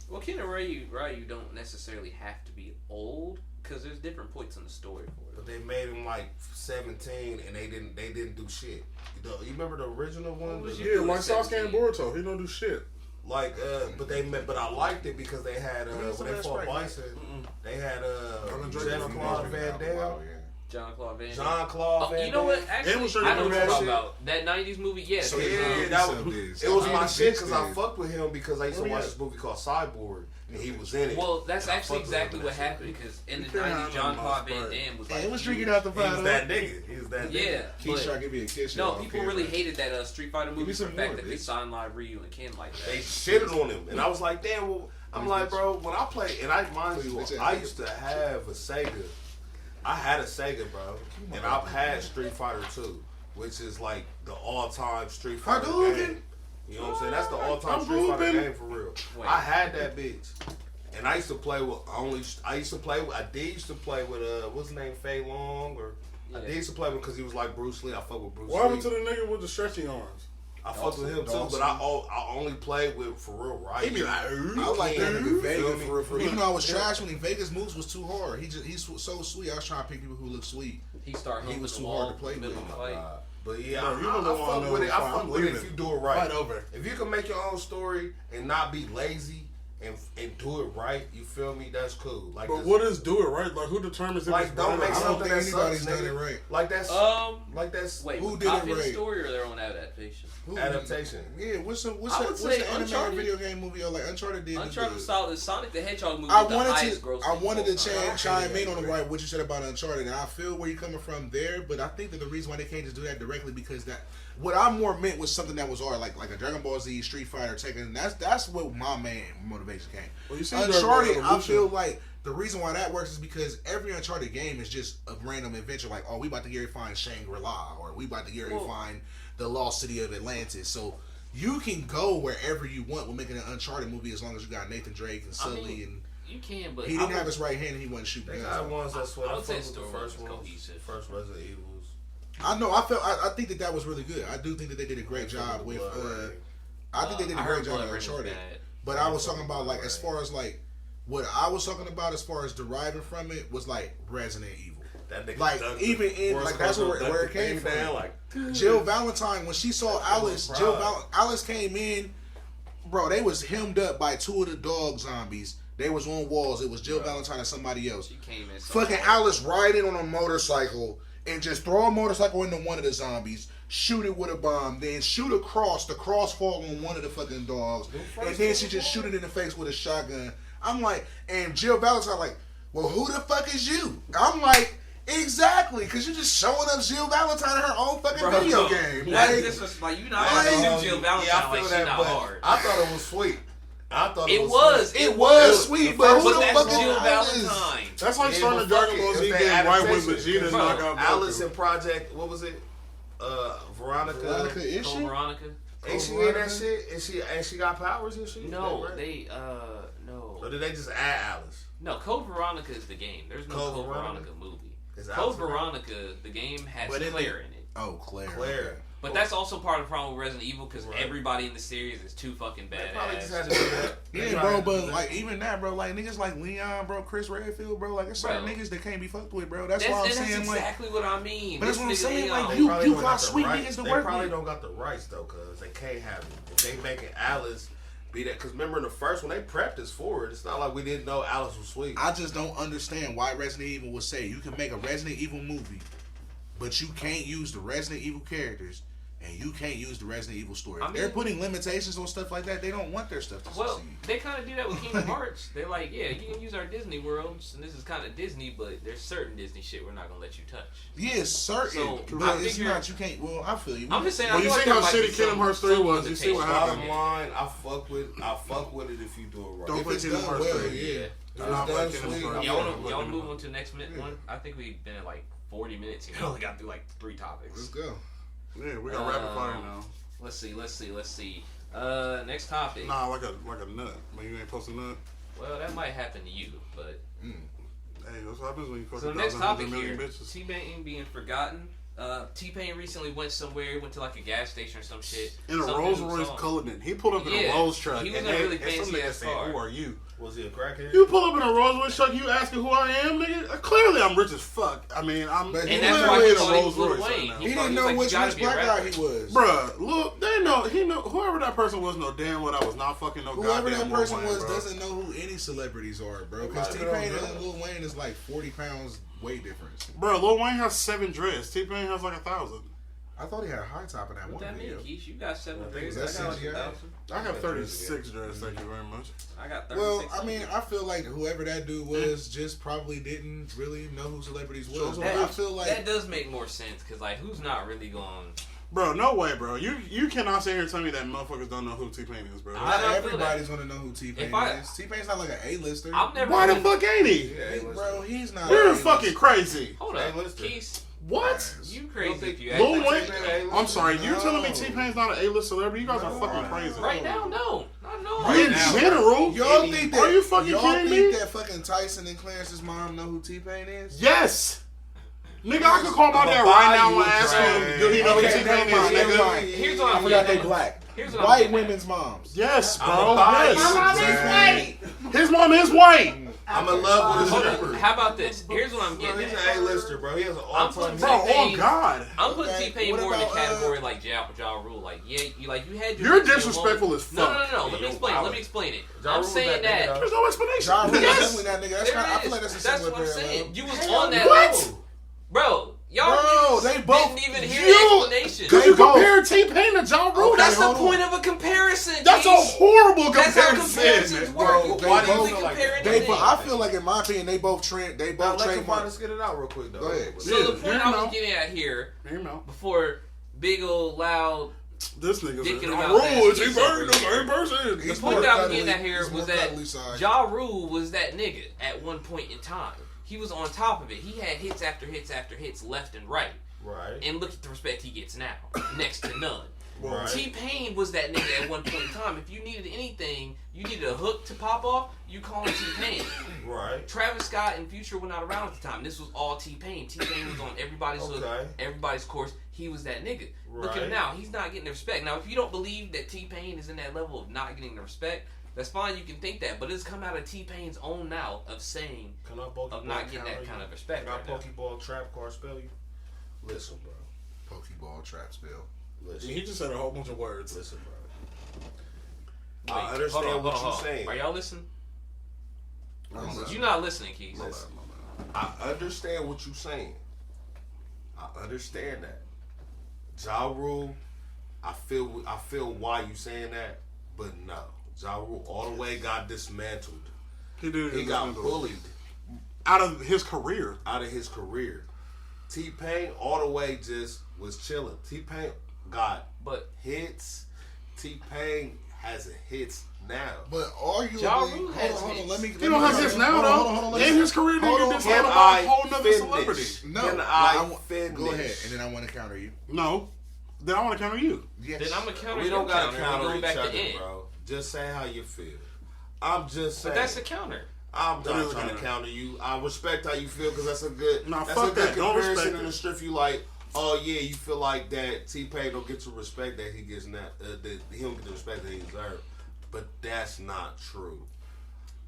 well, Ken and Ryu don't necessarily have to be old because there's different points in the story for it. But they made him like 17 and they didn't do shit. You remember the original one? What was The- you- Yeah, like Sasuke 17. and Boruto. He don't do shit. Like, but I liked it because they had when they fought Bison, they had Jean-Claude Van Damme. Jean-Claude Van Damme. Jean-Claude Van Oh, you know what? Damme. Actually, And was I know what you're that talking shit. about. That 90s movie, yes. So Yeah, Yeah, that was, it was my shit because I fucked with him because I used to Where we watch at? this movie called Cyborg and he was in it. Well, that's And I actually fucked with him exactly in what that shit. happened because in the You can't 90s, have Jean-Claude no Van spot. Damme was Hey, like it was huge. drinking out the He was bottle. that nigga. He was that nigga. Yeah, Keisha, but give me a kiss. no, y'all. people Okay, really right. hated that Street Fighter me movie for some the fact more, that they bitch. signed live Ryu and Ken like that. They shitted on him, and I was like, damn. Well, I'm like, bro, when I play, and I mind you, I used to have a Sega. I had a Sega, bro, and I've had Street Fighter 2, which is like the all-time Street Fighter game. You know what I'm saying? That's the all-time I'm Street Fighter moving. game for real. Wait. I had that bitch, and I used to play with I used to play with what's his name, Fei Long, or I Yeah. did used to play with because he was like Bruce Lee. I fuck with Bruce What happened to Lee. the nigga with the stretchy arms? I fucked with him too, but I only played with for real right. He be like, I like that nigga Feel Vega me? for real. Even though I was trash when he Vega's moves was too hard. He's so sweet. I was trying to pick people who look sweet. He started He was humping too the hard wall to play in the middle with. of the fight. But yeah, No, you don't I wanna fuck know with it. if I I'm fuck with it if leaving. you do it right. Fight over. If you can make your own story and not be lazy and do it right, you feel me? That's cool. Like, But what is do it right? Like, who determines if like it's don't right make or I not? don't something think that anybody's sucks, done nigga. it right. Like that's Wait, Who was did it copying the right? story or their own adaptation? adaptation. Yeah, what's I would that say animated Uncharted. video game movie or like Uncharted did? Uncharted the- solid. Sonic the Hedgehog movie. I was the wanted highest to grossing chime in on the right what you said about Uncharted, and I feel where you're coming from there. But I think that the reason why they can't just do that directly because that what I more meant was something that was art, like a Dragon Ball Z, Street Fighter, Tekken. That's what my main motivation came. Well, you see Uncharted, Dragon Ball I Evolution. feel like the reason why that works is because every Uncharted game is just a random adventure. Like, oh, we about to get find Shangri-La, or we about to get find the lost city of Atlantis. So you can go wherever you want with making an Uncharted movie as long as you got Nathan Drake and Sully and. You can, but He didn't have his right hand and he wasn't shooting They guns. got ones that's what I I would fuck say with the story first was ones, cohesive. first Resident Evils. I know. I think that was really good. I do think that they did a great job with. I think they did a great job with Uncharted. But I was talking about like as far as like what I was talking about as far as deriving from it was like Resident Evil. That nigga Like dunked even the in worst like that's close up, where it dunked the came thing from. down, like, Jill Valentine when she saw Alice, Alice came in, bro. They was hemmed up by two of the dog zombies. They was on walls. It was Jill Valentine and somebody else. She came in. So Fucking hard. Alice riding on a motorcycle and just throw a motorcycle into one of the zombies, shoot it with a bomb, then shoot across. The cross fall on one of the fucking dogs, and then she just shoot it in the face with a shotgun. I'm like, and Jill Valentine like, well, who the fuck is you? I'm like, exactly, because you're just showing up Jill Valentine in her own fucking video game. This was like you not Like, Jill Valentine yeah, I like feel she that, not but hard. I thought it was sweet. I thought It it was was sweet, but who But the that's fuck is Jill Alice? Valentine. That's like Yeah, starting but a Dragon fuck Ball it, Z if game they right with adaptation, Vegeta's bro, knockout Alice Goku. in Project, what was it? Veronica. Veronica, is Cole she? Veronica. Ain't she in that shit? And she got powers and shit? No, Right? they no. Or did they just add Alice? No, Code Veronica is the game. There's no Code Code Veronica? Veronica movie. Is Code Alice in Veronica, the game has But Claire in it. Oh, Claire. Claire. But that's also part of the problem with Resident Evil because Right. everybody in the series is too fucking They probably just had badass. to do that. They Yeah, probably bro, had to do but that. like even that, bro, like niggas like Leon, bro, Chris Redfield, bro, like it's certain Bro. niggas that can't be fucked with, bro. That's why I'm That's saying like, exactly what I mean. But that's This what I'm nigga saying, Leon- like, They you probably don't got the sweet rights. niggas to They work probably with. don't got the rights though, cause they can't have it. If they making Alice be that, cause remember in the first when they prepped us for it, it's not like we didn't know Alice was sweet. I just don't understand why Resident Evil would say you can make a Resident Evil movie, but you can't use the Resident Evil characters and you can't use the Resident Evil story. I If they're mean- putting limitations on stuff like that, they don't want their stuff to Well, succeed. they kind of do that with Kingdom Hearts. They're like, yeah, you can use our Disney worlds, and this is kind of Disney, but there's certain Disney shit we're not gonna let you touch. Yeah, certain, So, but I it's figure- not. You can't. Well, I feel you. I'm just saying. Well, I you feel see like how there might be shitty Kingdom some- Hearts 3 some was. You see what limitations. happened. Bottom line, I fuck with it if you do it right. Don't If play it's Kingdom done Hearts well, 3. yeah. If Nah, it's I done like Kingdom sweet, Hearts. Y'all Yeah. wanna move on to the next one? I think we've been at like 40 minutes. We only got through like 3 topics. Let's go. Yeah, we got rapid fire now. Let's see. Next topic. Nah, like a nut. When you ain't supposed to nut. Well, that might happen to you, but Hey, that's what happens when you fuck so a the next thousand topic million here: bitches. T-Pain being forgotten. T-Pain recently went somewhere, went to like a gas station or some shit. In a Some Rolls dude Royce saw him. Cullinan. He pulled up in a Yeah, Rolls truck. he was and in a really and some fancy nigga ass said, car. "Who are you?" Was he a crackhead? You pull up in a Rolls Royce truck, you asking who I am, nigga? Clearly I'm rich as fuck. I mean, I'm But And that's Literally why he in a thought he Rolls was Lil Royce right Wayne. now. He thought didn't was know like, which you gotta rich be a black guy rapper. he was. Bruh, look, he know, whoever that person was, know damn well I was not fucking no Whoever goddamn that person Lil Wayne, was bro. doesn't know who any celebrities are, bro. Because Right. T-Pain and Lil Wayne is like 40 pounds weight difference. Bro, Lil Wayne has 7 dreads. T-Pain has like 1,000. I thought he had a high top in that What one that mean, video. Keith? You got 7 I think dreads. that's I got like CGI. 1,000. I have 36 dreads, thank you very much. I got 36. Well, I mean, I feel like whoever that dude was just probably didn't really know who celebrities was. That- I feel like that does make more sense because like who's not really going? Bro, no way, bro. You cannot sit here and tell me that motherfuckers don't know who T-Pain is, bro. I not don't feel everybody's gonna know who T-Pain If I- is. T-Pain's not like an A-lister. I've never. Why the been- fuck ain't he? Yeah, Bro, he's not. You're an fucking A-lister. crazy. Hold Hey, up, listen. Keith. What? You crazy if you Lil act Wayne? like I'm sorry, you No. telling me T-Pain's not an A-list celebrity? You guys are fucking crazy. right now? No, not at all. In general, Y'all think that? Are you fucking y'all kidding think me? that fucking Tyson and Clarence's mom know who T-Pain is? Yes. Nigga, I could call my dad right now and ask him, do he know who Okay, T-Pain never mind, is, never nigga? mind. Here's what I I'm forgot getting they at. black. Here's what I'm White getting at. women's moms. Yes, I'm bro. a bias. Yes. My mom is white. His mom is white. I'm in love with a Hold stripper. on. How about this? Here's what I'm Bro, getting he's at. an A-lister, bro. He has an I'm all-time putting Bro, hit. oh God. I'm putting Okay, T-Pain what more in the about, category like Ja Rule. Like, yeah, you had your. You're your disrespectful moment. as No, fuck. no. Let me explain. Let me explain it. Ja I'm Rule's saying that nigga, that. There's no explanation. Ja Rule is Yes. definitely that nigga. That's There kind of, I is. feel like that's a That's similar what I'm parallel. saying. You was on that What? level. Bro, y'all Bro, niggas they both- didn't even hear You- the explanation. Could you They both- compare T-Pain to Ja Rule? Okay, That's the hold on. point of a comparison. That's a Keith. horrible That's how comparison. comparisons work. Bro, You they can't both- really compare They, anything. I feel like, in my opinion, they both Now, both let Kafanis trademark. get it out real quick, though. Go ahead. So the Yeah, point hear I him was out. getting at here Hear him out. before big old loud. This nigga's Thinking Ja about Rule that is shit T-Pain, the separate. same person. He's The point more that I was cuddly- getting at here he's was more that cuddly side. Ja Rule was that nigga at one point in time. He was on top of it. He had hits after hits after hits left and right. Right. And look at the respect he gets now. Next to none. Right. T-Pain was that nigga at one point in time. If you needed anything, you needed a hook to pop off, you call him T-Pain. Right. Travis Scott and Future were not around at the time. This was all T-Pain. T-Pain was on everybody's hook, Okay. everybody's course. He was that nigga. Look at him Right. now. He's not getting the respect. Now, if you don't believe that T-Pain is in that level of not getting the respect, that's fine. You can think that. But it's come out of T-Pain's own mouth of saying Can I Pokeball of not getting counter that you? kind of respect Can I right now. Pokeball trap card spell you? Listen, bro. Pokeball trap spell. Listen. He just said a whole bunch of words. Listen, bro. Wait, I understand hold on, what hold on, you're hold on. saying. Are y'all listening? I'm You're not listening, Keith. Listen. I understand what you're saying. I understand that. Ja Rule, I feel why you saying that, but no. Ja Rule all the way got dismantled. He did. He got bullied out of his career. out of his career. T-Pain all the way just was chilling. T-Pain got But hits. T-Pain has hits now. But arguably, Ja hold Rule on, has hold on. hits. Let me. He don't have this now, hold on, though. hold on, let In me- his career, hold nigga, on, just Can about I a whole nother finish? celebrity. No, Can I I finish? Go ahead, and then I want to counter you. No. Then I want to counter you. Yes. then I'm gonna counter We don't your gotta counter. counter We're going each back other, to end. bro. Just say how you feel. I'm just saying. But that's a counter. I'm That not is a trying to counter. counter you. I respect how you feel because that's a good. Nah, that's fuck a good that. Don't comparison respect in it. the strip. You like, oh yeah, you feel like that T-Pain don't get the respect that he gets now. That he don't get the respect that he deserves. But that's not true.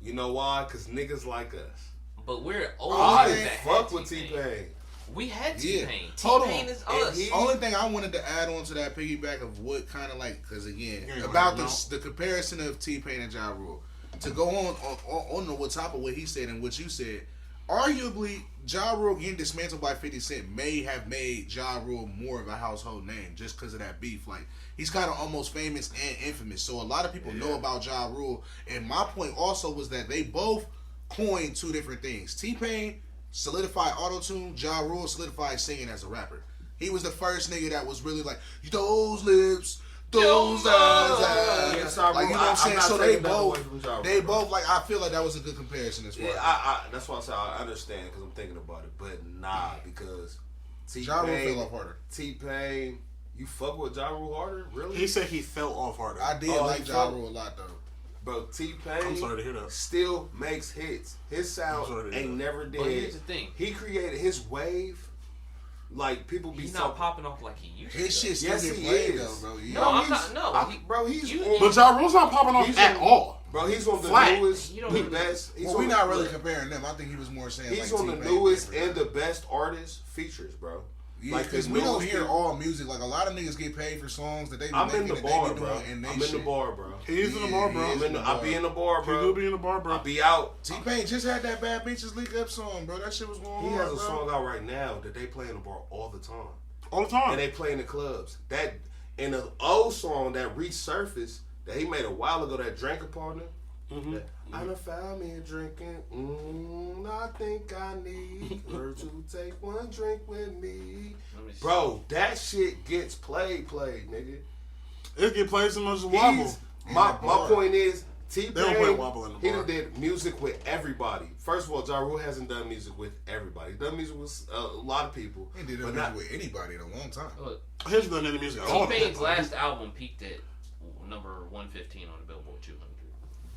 You know why? Because niggas like us. But we're old I niggas that fuck had with T-Pain. We had Yeah. T-Pain. Hold on. T-Pain is And us. he- Only thing I wanted to add on to that piggyback of what kind of like, because again, You ain't about gonna the comparison of T-Pain and Ja Rule. To go on top of what he said and what you said, arguably, Ja Rule getting dismantled by 50 Cent may have made Ja Rule more of a household name just because of that beef. Like, he's kind of almost famous and infamous. So a lot of people know about Ja Rule. And my point also was that they both coined two different things. T-Pain solidified auto-tune. Ja Rule solidified singing as a rapper. He was the first nigga that was really like, those lips, those eyes. Like, you know what I'm saying? So they both, like, I feel like that was a good comparison as well. Yeah, that's why I say I understand because I'm thinking about it. But nah, because Ja Rule fell off harder. T-Pain, you fuck with Ja Rule harder? Really? He said he fell off harder. I did like Ja Rule a lot, though. Bro, T-Pain I'm sorry to hear that. still makes hits. His sound ain't never dead. But here's the thing. He created his wave. Like, people be He's not popping off like he used to. His shit still Yes, get he played, is. though, bro. No, I'm not. No, Bro, he's But Ja Rule's not popping off at all. Bro, he's on the Flat. newest, You don't the really- best. He's Well, on we're the- not really comparing them. I think he was more saying He's like on the T-Pain newest different. and the best artist features, bro. Yeah, Like, because the we don't newest hear thing- all music. Like, a lot of niggas get paid for songs that they be I'm making in the that bar, they be bro. doing and they I'm in the shit. bar, bro. He's in the bar, bro. I be in the bar, He bro. do be in the bar, bro. I be out. T-Pain just had that Bad Bitches Leak Up song, bro. That shit was going on. He has a bro. song out right now that they play in the bar all the time. All the time. And they play in the clubs. That in an old song that resurfaced that he made a while ago, that Drinker Partner. That, I done found me a drinking. I think I need her to take one drink with me. Bro, that shit gets played, nigga. It get played so much as Wobble. My point is, They don't play T-Pain, Wobble in the he bar. done did music with everybody. First of all, Ja Rule hasn't done music with everybody. He done music with a lot of people. He did but that not with anybody in a long time. Look, Here's the nigga music. at all. T-Pain's last album peaked at number 115 on the Billboard 200.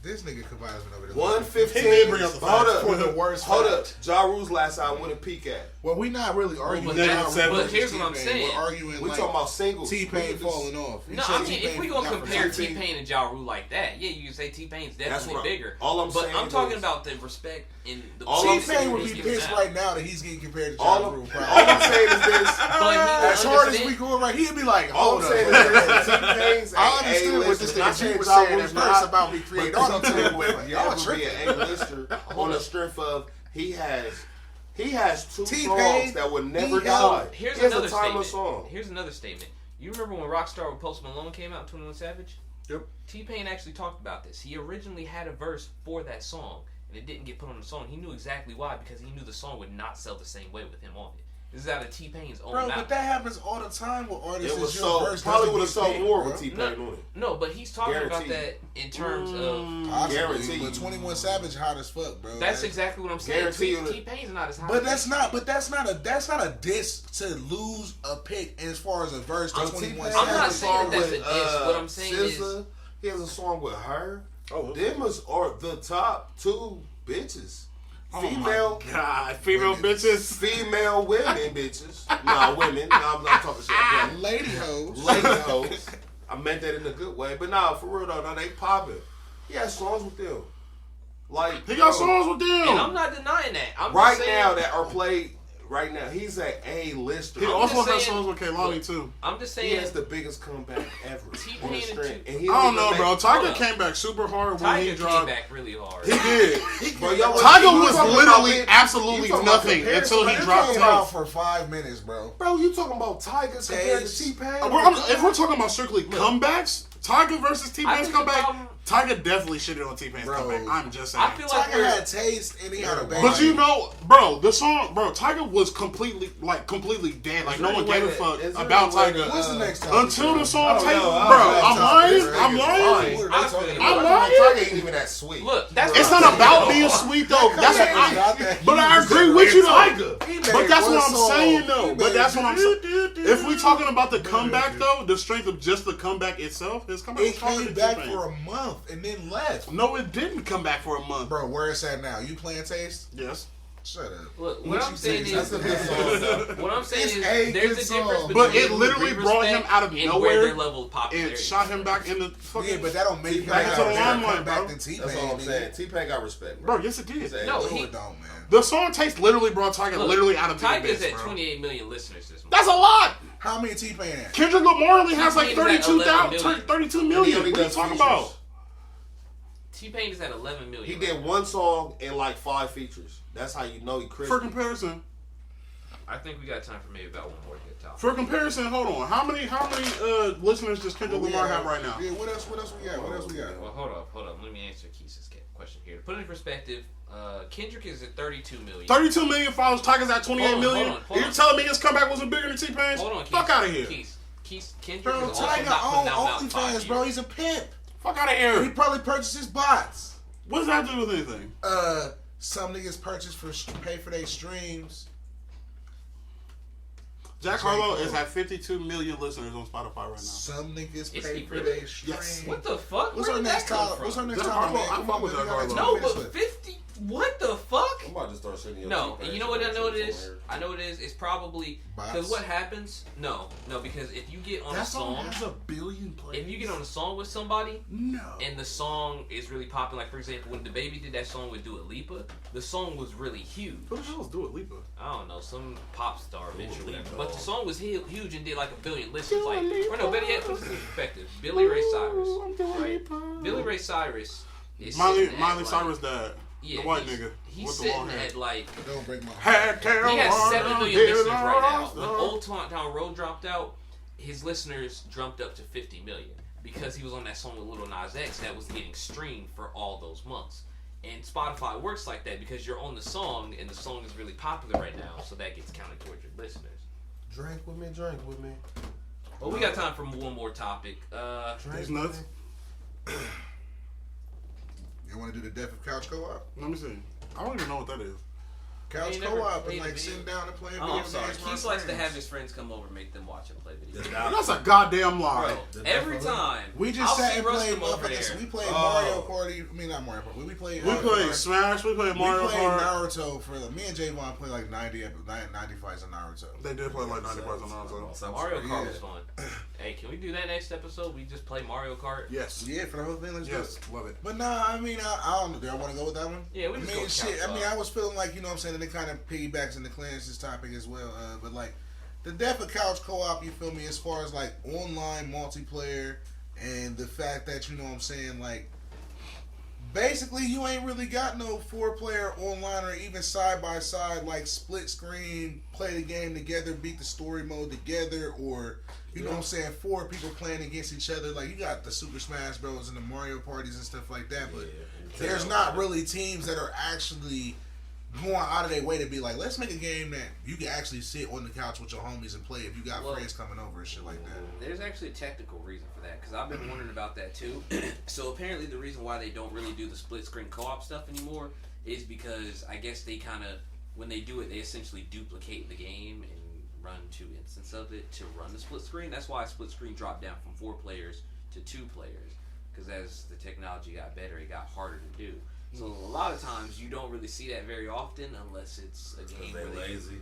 This nigga Kabaya's been over there. 115. He did bring up the Hold facts. up. For the worst Hold up. facts. Ja Rule's last album, what did peak at? Well, we not really arguing. but Ja that's- Rule but versus here's what I'm T-Pain. saying. We're arguing We like talking about singles. T-Pain We falling off. No, I mean, if T-Pain we gonna got for compare T-Pain. T-Pain and Ja Rule like that, yeah, you can say T-Pain's definitely right. bigger. All I'm but saying I'm talking is- about the respect in the All I'm T-Pain would be he's giving pissed out. right now that he's getting compared to All Ja I'm, Rule. all I'm saying is this. But he As hard as we understand- going right, he'd be like, All hold I'm up. saying is this. T-Pain's I understood what this nigga G was saying at first about me creating auto-tune. Y'all Y'all would be tripping. an A-lister on the strength of he has two T-Pain, songs that would never die. Here's He has another a timeless statement. song. Here's another statement. You remember when Rockstar with Post Malone came out, 21 Savage? Yep. T-Pain actually talked about this. He originally had a verse for that song, and it didn't get put on the song. He knew exactly why, because he knew the song would not sell the same way with him on it. This is out of T-Pain's own Bro, mouth. but that happens all the time with artists. It was is your so verse probably doesn't would have get sold paid, more bro. with T-Pain on it. No, but he's talking about Guaranteed. that in terms of... Possibly, Guaranteed. but 21 Savage hot as fuck, bro. That's Like, exactly what I'm saying. Guarantee you that- T-Pain's not as high. But that's not a diss to lose a pick as far as a verse to 21 I'm Savage. not saying that's a diss. What I'm saying is... SZA, he has a song with her. Oh, Them are the top two bitches. Oh Female, my God, female bitches. female women bitches. No, women. No, I'm not talking shit. I'm playing. Lady hoes. Lady hoes. I meant that in a good way. But nah, for real though, no, they popping. He has songs with them. Like He got bro, songs with them. And I'm not denying that. I'm right just saying, now that are played right now. He's an A-lister. He I'm also just has saying- songs with Kehlani too. I'm just He saying... has the biggest comeback ever. T-Pain on the and strength. T- And he I don't didn't know, even bro. make- Tiger Hold up. came back super hard when Tiger he came dropped. back really hard. He did. Bro, y'all Tiger you was talking literally about- you absolutely talking about nothing comparison, until he man. dropped Came out Taste. for 5 minutes, bro. Bro, you talking about Tiger compared to Taste. T-Pain? If we're talking about strictly comebacks, Tiger versus I T-Pain's think the comeback, problem- Tiger definitely shitted on T-Pain's Bro. comeback. I'm just saying. I feel like Tiger had taste and he had a bang. But you know, bro, the song, bro, Tiger was completely dead. Like, Is no there one any gave a way fuck that- is there about any way Tiger that, What's the next topic? until bro? the song Oh, Tiger. no, Bro, I'm I'm lying. sorry. I'm lying. What are they talking I'm about? lying. Tiger ain't even that sweet. Look, that's It's what not I'm about saying. being sweet though. That's what Tiger ain't got that. but I He was agree a with you Tiger. though. He But made that's one what I'm song. saying He though. But made that's what I'm saying. If we do. talking about the comeback though, the strength of just the comeback itself, his comeback was It stronger came than back T-Pain. for a month and then left. No, it didn't come back for a month. Bro, where it's at now? You playing Taste? Yes. Shut up. Look, What what I'm you saying say? is, That's a good song, though. what I'm saying It's is, a there's good a song. difference between But it who literally we brought him respect out of and nowhere where their level of popularity. and shot him back in the fucking. Yeah, but that don't make him T-Pain have got a better limelight, comeback bro. than T-Pain. That's all I'm nigga. saying. T-Pain got respect. Bro, yes it did. He's a- No, No, he- it don't, man. The song Taste literally brought Tiger Look, literally out of the Tiger's abyss, at bro. 28 million listeners this month. That's a lot. How many T-Pain at? Kendrick Lamar only has like T-Pain's at 32 11 million. 32 And he million. only What are you does talking features. about? T-Pain is at 11 million. He right did now. one song and like 5 features. That's how you know he crispy. For comparison, I think we got time for maybe about one more good topic. hold on. How many listeners does Kendrick Lamar have right now? Yeah, what else we got? Well, hold up. Let me answer Keith's question here. To put it in perspective, Kendrick is at 32 million. 32 million followers. Tiger's at 28 Hold on, million. hold on. And you're telling me his comeback wasn't bigger than T-Pain's? Hold on, Keith. Fuck out of here. Keith, Kendrick Bro, is also Tiger not own putting out in 5 OnlyFans, bro. years. He's a pimp. Fuck out of He here. probably purchases bots. What does that have to do with anything? Some niggas purchase pay for their streams. Jack Harlow is at 52 million listeners on Spotify right now. Some niggas Is pay he for really? their streams. What the fuck? What's Where our did next that come time? from? What's our next Jack time? Harlow, I fuck with Jack Harlow. No, but 50. What the fuck? I'm about to start sending you. No, and you know what I know it is? I know it is. It's probably Bots. because what happens? No, because if you get on That a song song, has a billion plays. if you get on a song with somebody, No. and the song is really popular, like for example, when DaBaby did that song with Dua Lipa, the song was really huge. Who the hell is Dua Lipa? I don't know, some pop star eventually, Lipa. but the song was huge and did like 1 billion listens. Like, or no, better yet, put this in perspective. Billy Ray Cyrus, right? Billy Ray Cyrus is sitting at, Miley like- Cyrus dad. Yeah, the white he's- nigga He's with the sitting long hair. at like Don't break my heart. Had he has 7 million Hit listeners right now. lost, When Old Town Road dropped out, his listeners jumped up to 50 million because he was on that song with Lil Nas X that was getting streamed for all those months. And Spotify works like that because you're on the song and the song is really popular right now, so that gets counted towards your listeners. Drink with me. Well, we got time for one more topic. These nuts. You want to do the Death of Couch Co-op? Let me see. I don't even know what that is. Couch ain't never Co-op played and a like video. sitting down and playing Oh, video I'm sorry. games. with Keith our likes to friends. have his friends come over and make them watch and play video games. That's a goddamn lie. Bro, every time. We just I'll sat see and Russ played come over motherfuckers. there. We played Oh. Mario Party. I mean, not Mario Party. We played. We played Smash. We played Mario we played Kart. Naruto for me and Javon played like 90 fights of Naruto. They did play like 90 parts on Naruto. Mario Kart Yeah. was fun. Hey, can we do that next episode? We just play Mario Kart? Yes. Yeah, for the whole thing. Let's do Yes. it. Love it. But nah, I mean, I don't know. Do I want to go with that one? Yeah, we I just mean, go with shit. Couch I mean, Co-op. I was feeling like, you know what I'm saying, and it kind of piggybacks into Clarence's topic as well. But like, the Death of Couch Co-op, you feel me, as far as like online multiplayer and the fact that, you know what I'm saying, like, basically you ain't really got no 4-player online or even side-by-side, like split screen, play the game together, beat the story mode together, or, you know what I'm saying, 4 people playing against each other. Like, you got the Super Smash Bros. And the Mario parties and stuff like that, but there's not really teams that are actually going out of their way to be like, let's make a game that you can actually sit on the couch with your homies and play if you got friends coming over and shit like that. There's actually a technical reason for that, because I've been wondering about that too. So apparently the reason why they don't really do the split screen co-op stuff anymore is because I guess they kind of, when they do it, they essentially duplicate the game and run 2 instances of it to run the split screen. That's why split screen dropped down from 4 players to 2 players, because as the technology got better, it got harder to do. So a lot of times you don't really see that very often unless it's a game where They lazy.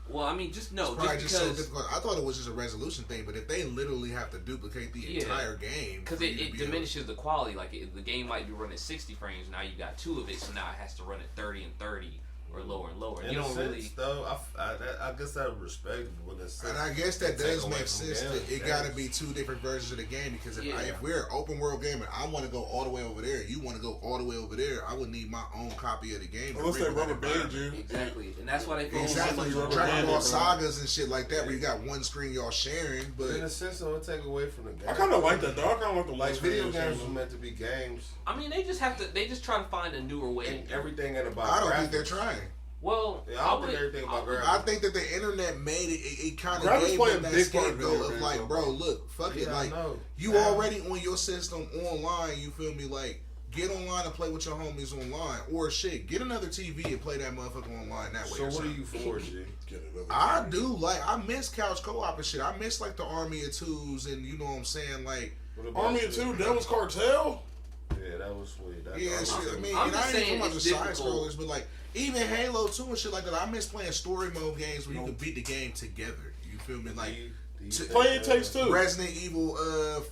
Well, I mean, just no, It's probably just just so because difficult. I thought it was just a resolution thing, but if they literally have to duplicate the entire game, because for you to it be able- diminishes the quality. Like the game might be running 60 frames, now you got 2 of it, so now it has to run at 30 and 30 or lower and lower. In You don't a sense, really. though, I guess that's respectable in a sense. And I guess that They take does away make from sense. them. That it got to be 2 different versions of the game, because if, Yeah. if we're an open world game and I want to go all the way over there, you want to go all the way over there, I would need my own copy of the game. to Unless they bring with rubber that band environment. you. Exactly, and that's why they feel Exactly, rubber Dragon banded, Ball bro. Sagas and shit like that, where you got one screen y'all sharing, But in but a sense, it would take away from the game. I kind of like that, though. I kind of like the Like one video screen games shit. were meant to be games, I mean, they just try to find a newer way. and everything in about. I don't think graphics. they're trying. Well, Yeah, I don't think everything about graphics. I think that the internet made it kind of Graphics gave play them a that big part of scapegoat video of games, like, though. bro, look, fuck it, Yeah, I like know. you already on your system online. You feel me? Like, get online and play with your homies online, or shit, get another TV and play that motherfucker online that way. So or what are something. you for, G? I do like. I miss couch co-op and shit. I miss like the Army of Twos and you know what I'm saying, like. What about Army you? of 2, Devil's Cartel? Yeah, that was sweet. That Yeah, was shit, I mean, I'm and just I ain't saying talking about the it's side difficult. scrollers, but like even Halo 2 and shit like that. I miss playing story mode games where you can beat the game together. You feel me? Like Do you to- think Play It that- Takes 2. Resident Evil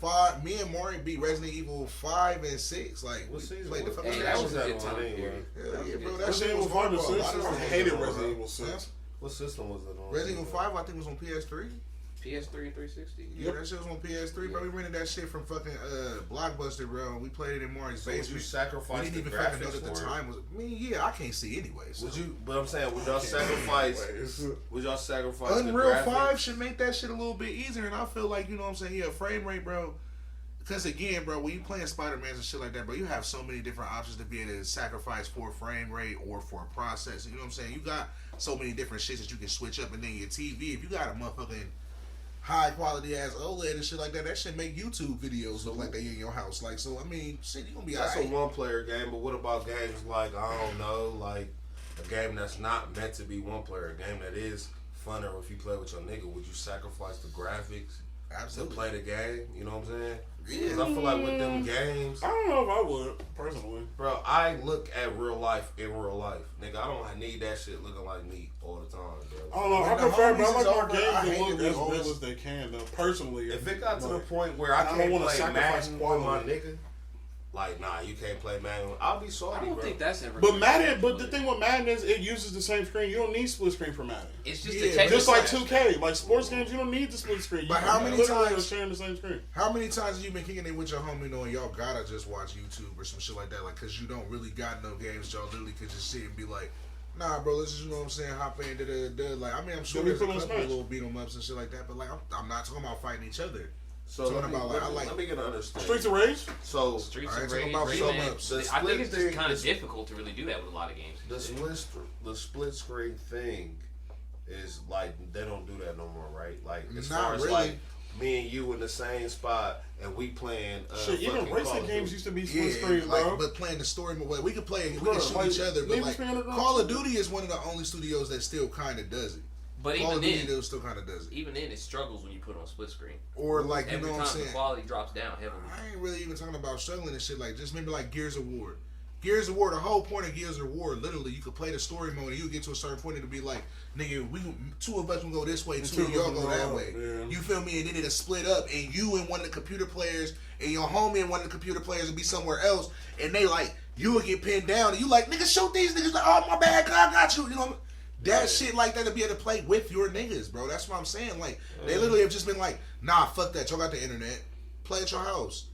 5. Me and Mario beat Resident Evil 5 and 6. Like What we season played the was fucking Hey, shit that out was of a it. good time anyway. period. Yeah, That was yeah, a bro. good That time. shit Resident was Evil 5 and horrible. 6. I just hated Resident Evil 6. What system was it on? Resident Evil 5, I think, was on PS3. PS3 and 360. Yeah, that shit was on PS3, bro. We rented that shit from fucking Blockbuster, bro. We played it in Marty's So would you basement. sacrifice We didn't the even fucking know graphics that the for it? time was. I mean, yeah, I can't see anyway. So. Would you? But I'm saying, would y'all sacrifice? Would y'all sacrifice Unreal the graphics? 5 should make that shit a little bit easier, and I feel like, you know what I'm saying, yeah, frame rate, bro. Because again, bro, when you playing Spider-Man and shit like that, bro, you have so many different options to be able to sacrifice for frame rate or for processing. You know what I'm saying? You got so many different shits that you can switch up, and then your TV, if you got a motherfucking high quality ass OLED and shit like that, that shit make YouTube videos look like they in your house. Like, so I mean, shit, you gonna be That's alright. a one player game, but what about games like, I don't know, like a game that's not meant to be one player, a game that is funner if you play with your nigga? Would you sacrifice the graphics Absolutely. to play the game? You know what I'm saying? Yeah. 'Cause I feel like with them games, I don't know if I would personally. bro, I look at real life in real life. Nigga, I don't need that shit looking like me all the time, I bro. don't know. When I the prefer, but homies I like is my over, I games hate to look it when as homies- real as they can, though. Personally, If it got to the like, point where I don't can't wanna play sacrifice Madden with my quality. nigga, like, nah, you can't play Madden. I'll be I sorry, don't bro. think that's ever. But gonna Madden, happen, but the thing with Madden is it uses the same screen. You don't need split screen for Madden. it's just Yeah, the technical. Just like aspect. 2K, like sports games, you don't need the split screen. But You how many literally times- are sharing the same screen? How many times have you been kicking it with your homie knowing y'all gotta just watch YouTube or some shit like that? Like, cause you don't really got no games, y'all literally could just sit and be like, nah, bro, let's just, you know what I'm saying, hop in, da. Like, I mean, I'm sure Then we there's a put on couple Smash. little beat 'em ups and shit like that, but like, I'm not talking about fighting each other. So Talking let me, about, like, let, I me, like- let me get an understanding. Streets of Rage. So Streets I of ain't Rage, talking about Rayman. show-ups. The I think split it's just thing kind of is- difficult to really do that with a lot of games. the split screen thing is like they don't do that no more, right? Like as Not far as really. like me and you in the same spot and we playing. Shit, even fucking Call racing of games Duty. used to be split Yeah, screen, like, bro. but playing the story mode, we could play, we Bro, can shoot like, each other, but Need for like, Speed Underground Call of 2. Duty is one of the only studios that still kind of does it. But Call even of Duty then, still kind of does it. even then, it struggles when you put it on split screen. Or like, you Every know time what I'm the saying? quality drops down heavily. I ain't really even talking about struggling and shit. Like, just remember, like Gears of War. Gears of War. The whole point of Gears of War, literally, you could play the story mode and you get to a certain point and it'll be like, nigga, two of us can go this way, two of y'all go that way. Yeah. You feel me? And then it'll split up, and you and one of the computer players and your homie and one of the computer players will be somewhere else, and they like you will get pinned down, and you like, nigga, shoot these niggas. Like, oh my bad, I got you. You know. That shit like that to be able to play with your niggas, bro. That's what I'm saying. Like, they literally have just been like, nah, fuck that. Y'all got the internet. Play at your house.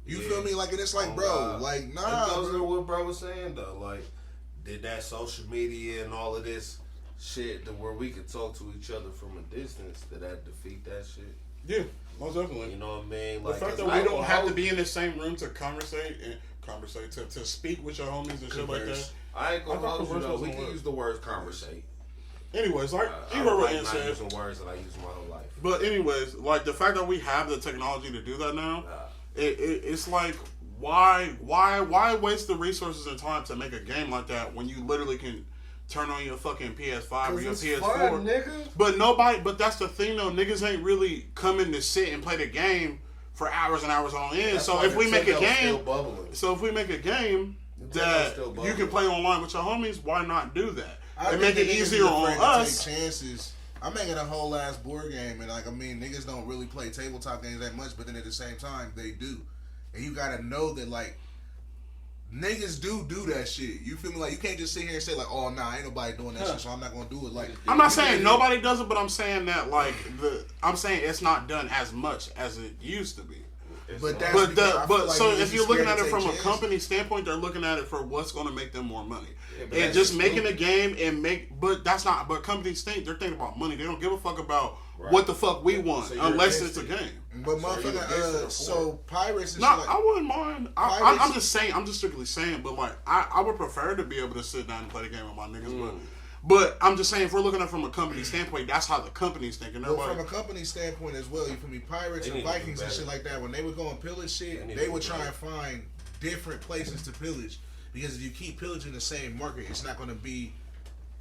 You feel me? Like, and it's like, Oh, bro, God. like, That nah, goes to bro. what bro was saying though. Like, did that social media and all of this shit to where we could talk to each other from a distance, did that defeat that shit? Yeah, most definitely. You know what I mean? The Like, fact 'cause that I we don't have to hold- be in the same room to to speak with your homies and shit like that. Converse. I ain't gonna I thought hold you converse though. We wasn't can work. use the words conversate. Anyways, like you I heard what like Ian not said. using words that I use my whole life. But anyways, like the fact that we have the technology to do that now, it's like why waste the resources and time to make a game like that when you literally can turn on your fucking PS5 or your PS4. Nigga. But that's the thing though, niggas ain't really coming to sit and play the game for hours and hours on end. That's So why if we make a Nintendo's still game, bubbling. that Nintendo's still you bubbling. can play online with your homies, why not do that? I And think make it that niggas easier be on afraid to us. Take chances. I'm making a whole ass board game, and like, I mean, niggas don't really play tabletop games that much, but then at the same time, they do. And you gotta know that, like, niggas do that shit. You feel me? Like, you can't just sit here and say, like, oh, nah, ain't nobody doing that shit, so I'm not gonna do it. Like, I'm not saying nobody does it, but I'm saying that I'm saying it's not done as much as it used to be. but that's But because I feel like so niggas if is you're looking scared at to it from take a chances. company standpoint, they're looking at it for what's going to make them more money. but And that's just just making a stupid. game and but that's not. But companies they're thinking about money. They don't give a fuck about what the fuck we want So you're unless against it's a it. game. But So you against it motherfucker, or so for pirates and No, shit like, I wouldn't mind. I'm Pirates- just saying. I'm just strictly saying. But like, I would prefer to be able to sit down and play the game with my niggas. Mm. But I'm just saying, if we're looking at it from a company standpoint, that's how the company's thinking. They're But like, from a company standpoint as well, you feel me? Pirates They and need to do Vikings and better. shit like that, when they would go and pillage They shit, need they to would do try better. and find different places to pillage. Because if you keep pillaging the same market, it's not going to be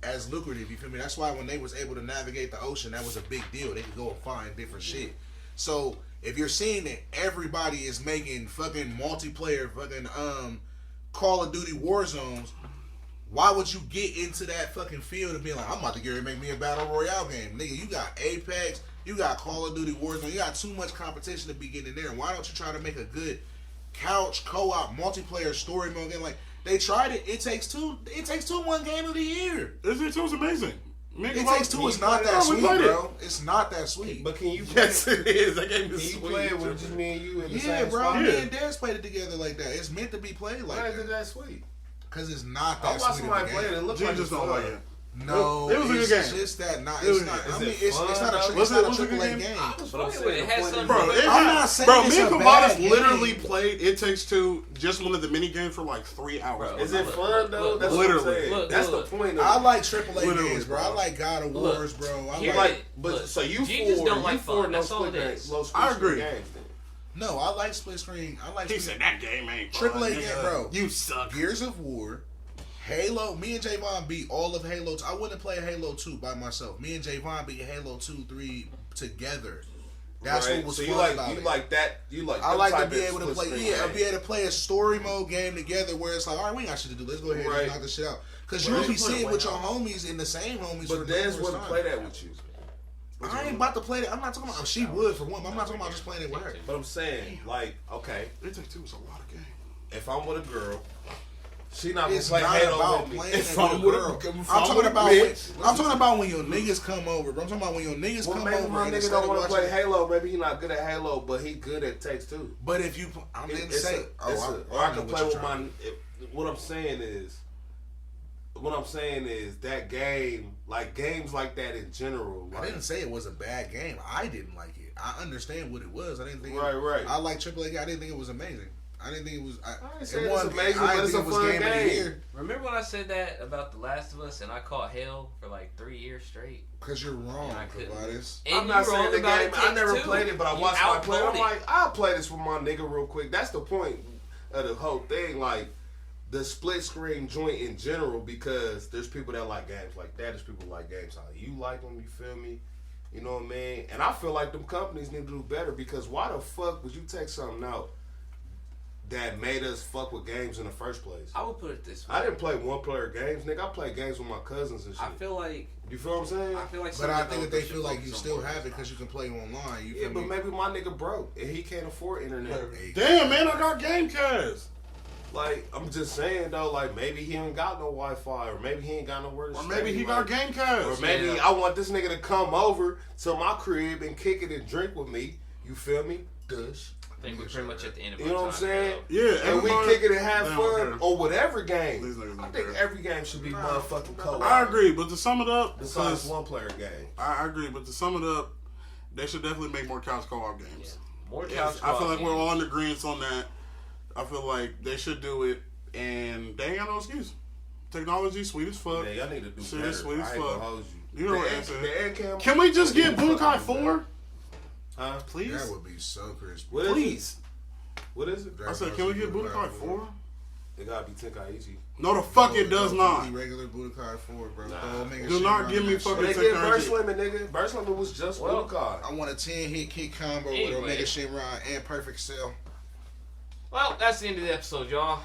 as lucrative, you feel me? That's why when they was able to navigate the ocean, that was a big deal. They could go and find different shit. So if you're seeing that everybody is making fucking multiplayer fucking Call of Duty war zones, why would you get into that fucking field and be like, I'm about to get ready to make me a battle royale game? Nigga, you got Apex, you got Call of Duty Warzone, you got too much competition to be getting in there. Why don't you try to make a good couch co-op multiplayer story mode game? Like, they tried it. It takes two one game of the year. It was amazing. It Takes Two is not that sweet, bro. It's not that sweet. But can you play Yes, it is. That game is Can you sweet. play it with just me and you in the Yeah, same bro. spot? Me and Dez played it together like that. It's meant to be played like Why is it that. that sweet? Because it's not I that watched sweet. somebody play it. It looked Jim like just it's don't fun. like it. No, It was a good it's game. just that not. It was It's not. good. I Is mean, it it's fun, not a. though? It's Was not it a a good AAA game? game. I was But I'm fucking saying with it. It the had point some. is- Bro, I'm not saying bro, it's me a and Kavadas bad literally game. played It Takes Two, just one of the mini games for like 3 hours. Bro, Is it Look, fun though? look, That's literally. what I'm saying. Look, That's look. the point of I it. like AAA Literally, games, bro. I bro. like God of Look, Wars, bro. I here- like. But Look, so you you just don't like you for fun, no that's all split it game- is. low split I screen agree. games, then. No, I like split screen. I like. He split- said that game ain't fun, AAA nigga. game, bro. You suck. Gears of War, Halo. Me and Javon beat all of Halo. I wouldn't play Halo 2 by myself. Me and Javon beat Halo 2, 3 together. That's Right? what was so fun you like about you it. like that. You like. I them like to type be of able to split play. screen Yeah, games. be able to play a story mode game together where it's like, all right, we ain't got shit to do. Let's go ahead Right. and knock this shit out. Because Right. you'll be sitting with your homies and the same homies. for But the Dez numerous wouldn't times. play that with you. I ain't about to play that. I'm not talking about. She would for one. But I'm not talking about just playing it with her. But I'm saying, like, okay, It Takes Two was a lot of games. if I'm with a girl, she not gonna It's play not Halo about with me. playing it If with I'm a with girl. if I'm I'm talking with a about. bitch, I'm talking about when your niggas come over. Bro. I'm talking about when your niggas Well, come maybe over. my and nigga instead don't of want to watching- play Halo. Maybe he not good at Halo, but he good at Takes Two. But if you, I didn't It's say. or I know can what play you're with trying my. What I'm saying is that game, like games like that in general. I Like, didn't say it was a bad game. I didn't like it. I understand what it was. I didn't think. Right. I like AAA. I didn't think it was amazing. I didn't think it was. I ain't it saying won- it's amazing, I but didn't it's think a it was fun game of the game. year Remember when I said that about The Last of Us and I caught hell for like 3 years straight? because you're wrong, I couldn't. Providers. And I'm you not saying wrong the about game. It I Takes never Two. played it, but I You watched my play. I'm outvoted. like, I'll play this with my nigga real quick. That's the point of the whole thing. Like the split screen joint in general, because there's people that like games like that. There's people who like games how you like them. You feel me? You know what I mean? And I feel like them companies need to do better, because why the fuck would you take something out that made us fuck with games in the first place? I would put it this way. I didn't play one player games, nigga. I played games with my cousins and shit. I feel like You feel what I'm saying? But I think that they feel like you still have it because you can play online. You Yeah, feel but me? maybe my nigga broke and he can't afford internet. Damn, man, I got Gamecast. Like, I'm just saying though, like maybe he ain't got no Wi-Fi, or maybe he ain't got nowhere to Or stay. maybe he like, got Gamecast. or maybe Yeah. I want this nigga to come over to my crib and kick it and drink with me. You feel me? Dush. I think we're pretty much at the end of You our know what I'm time saying? here, Yeah, And we everybody- kick it and have They don't fun care. on whatever These game. niggas I don't think care. every game should be motherfucking co-op. I agree, but to sum it up, Besides because one player game. I agree, but to sum it up, they should definitely make more couch co-op games. though. More Yes, couch I feel co-op like we're games. all in agreement on that. I feel like they should do it, and they ain't got no excuse. Technology sweet as fuck. Man, y'all need to do Shit better. is sweet as I ain't gonna fuck. hold you. You know The what end- I'm saying? the end cam- Can we just get Fucking Budokai better. 4? Huh? Please? That would be so crispy. What is Please. it? What is it? I said, can we get Budokai 4? It gotta be Tenkaichi. No, the fuck it does not. Regular Budokai 4, bro. Nah. Oh, nigga, Do shit not around give me that shit. fucking They get Tenkaichi. Burst Limit, nigga. Burst Limit was just Well, Budokai. I want a 10-hit kick combo with Anyway. Omega Shinron and Perfect Cell. Well, that's the end of the episode, y'all.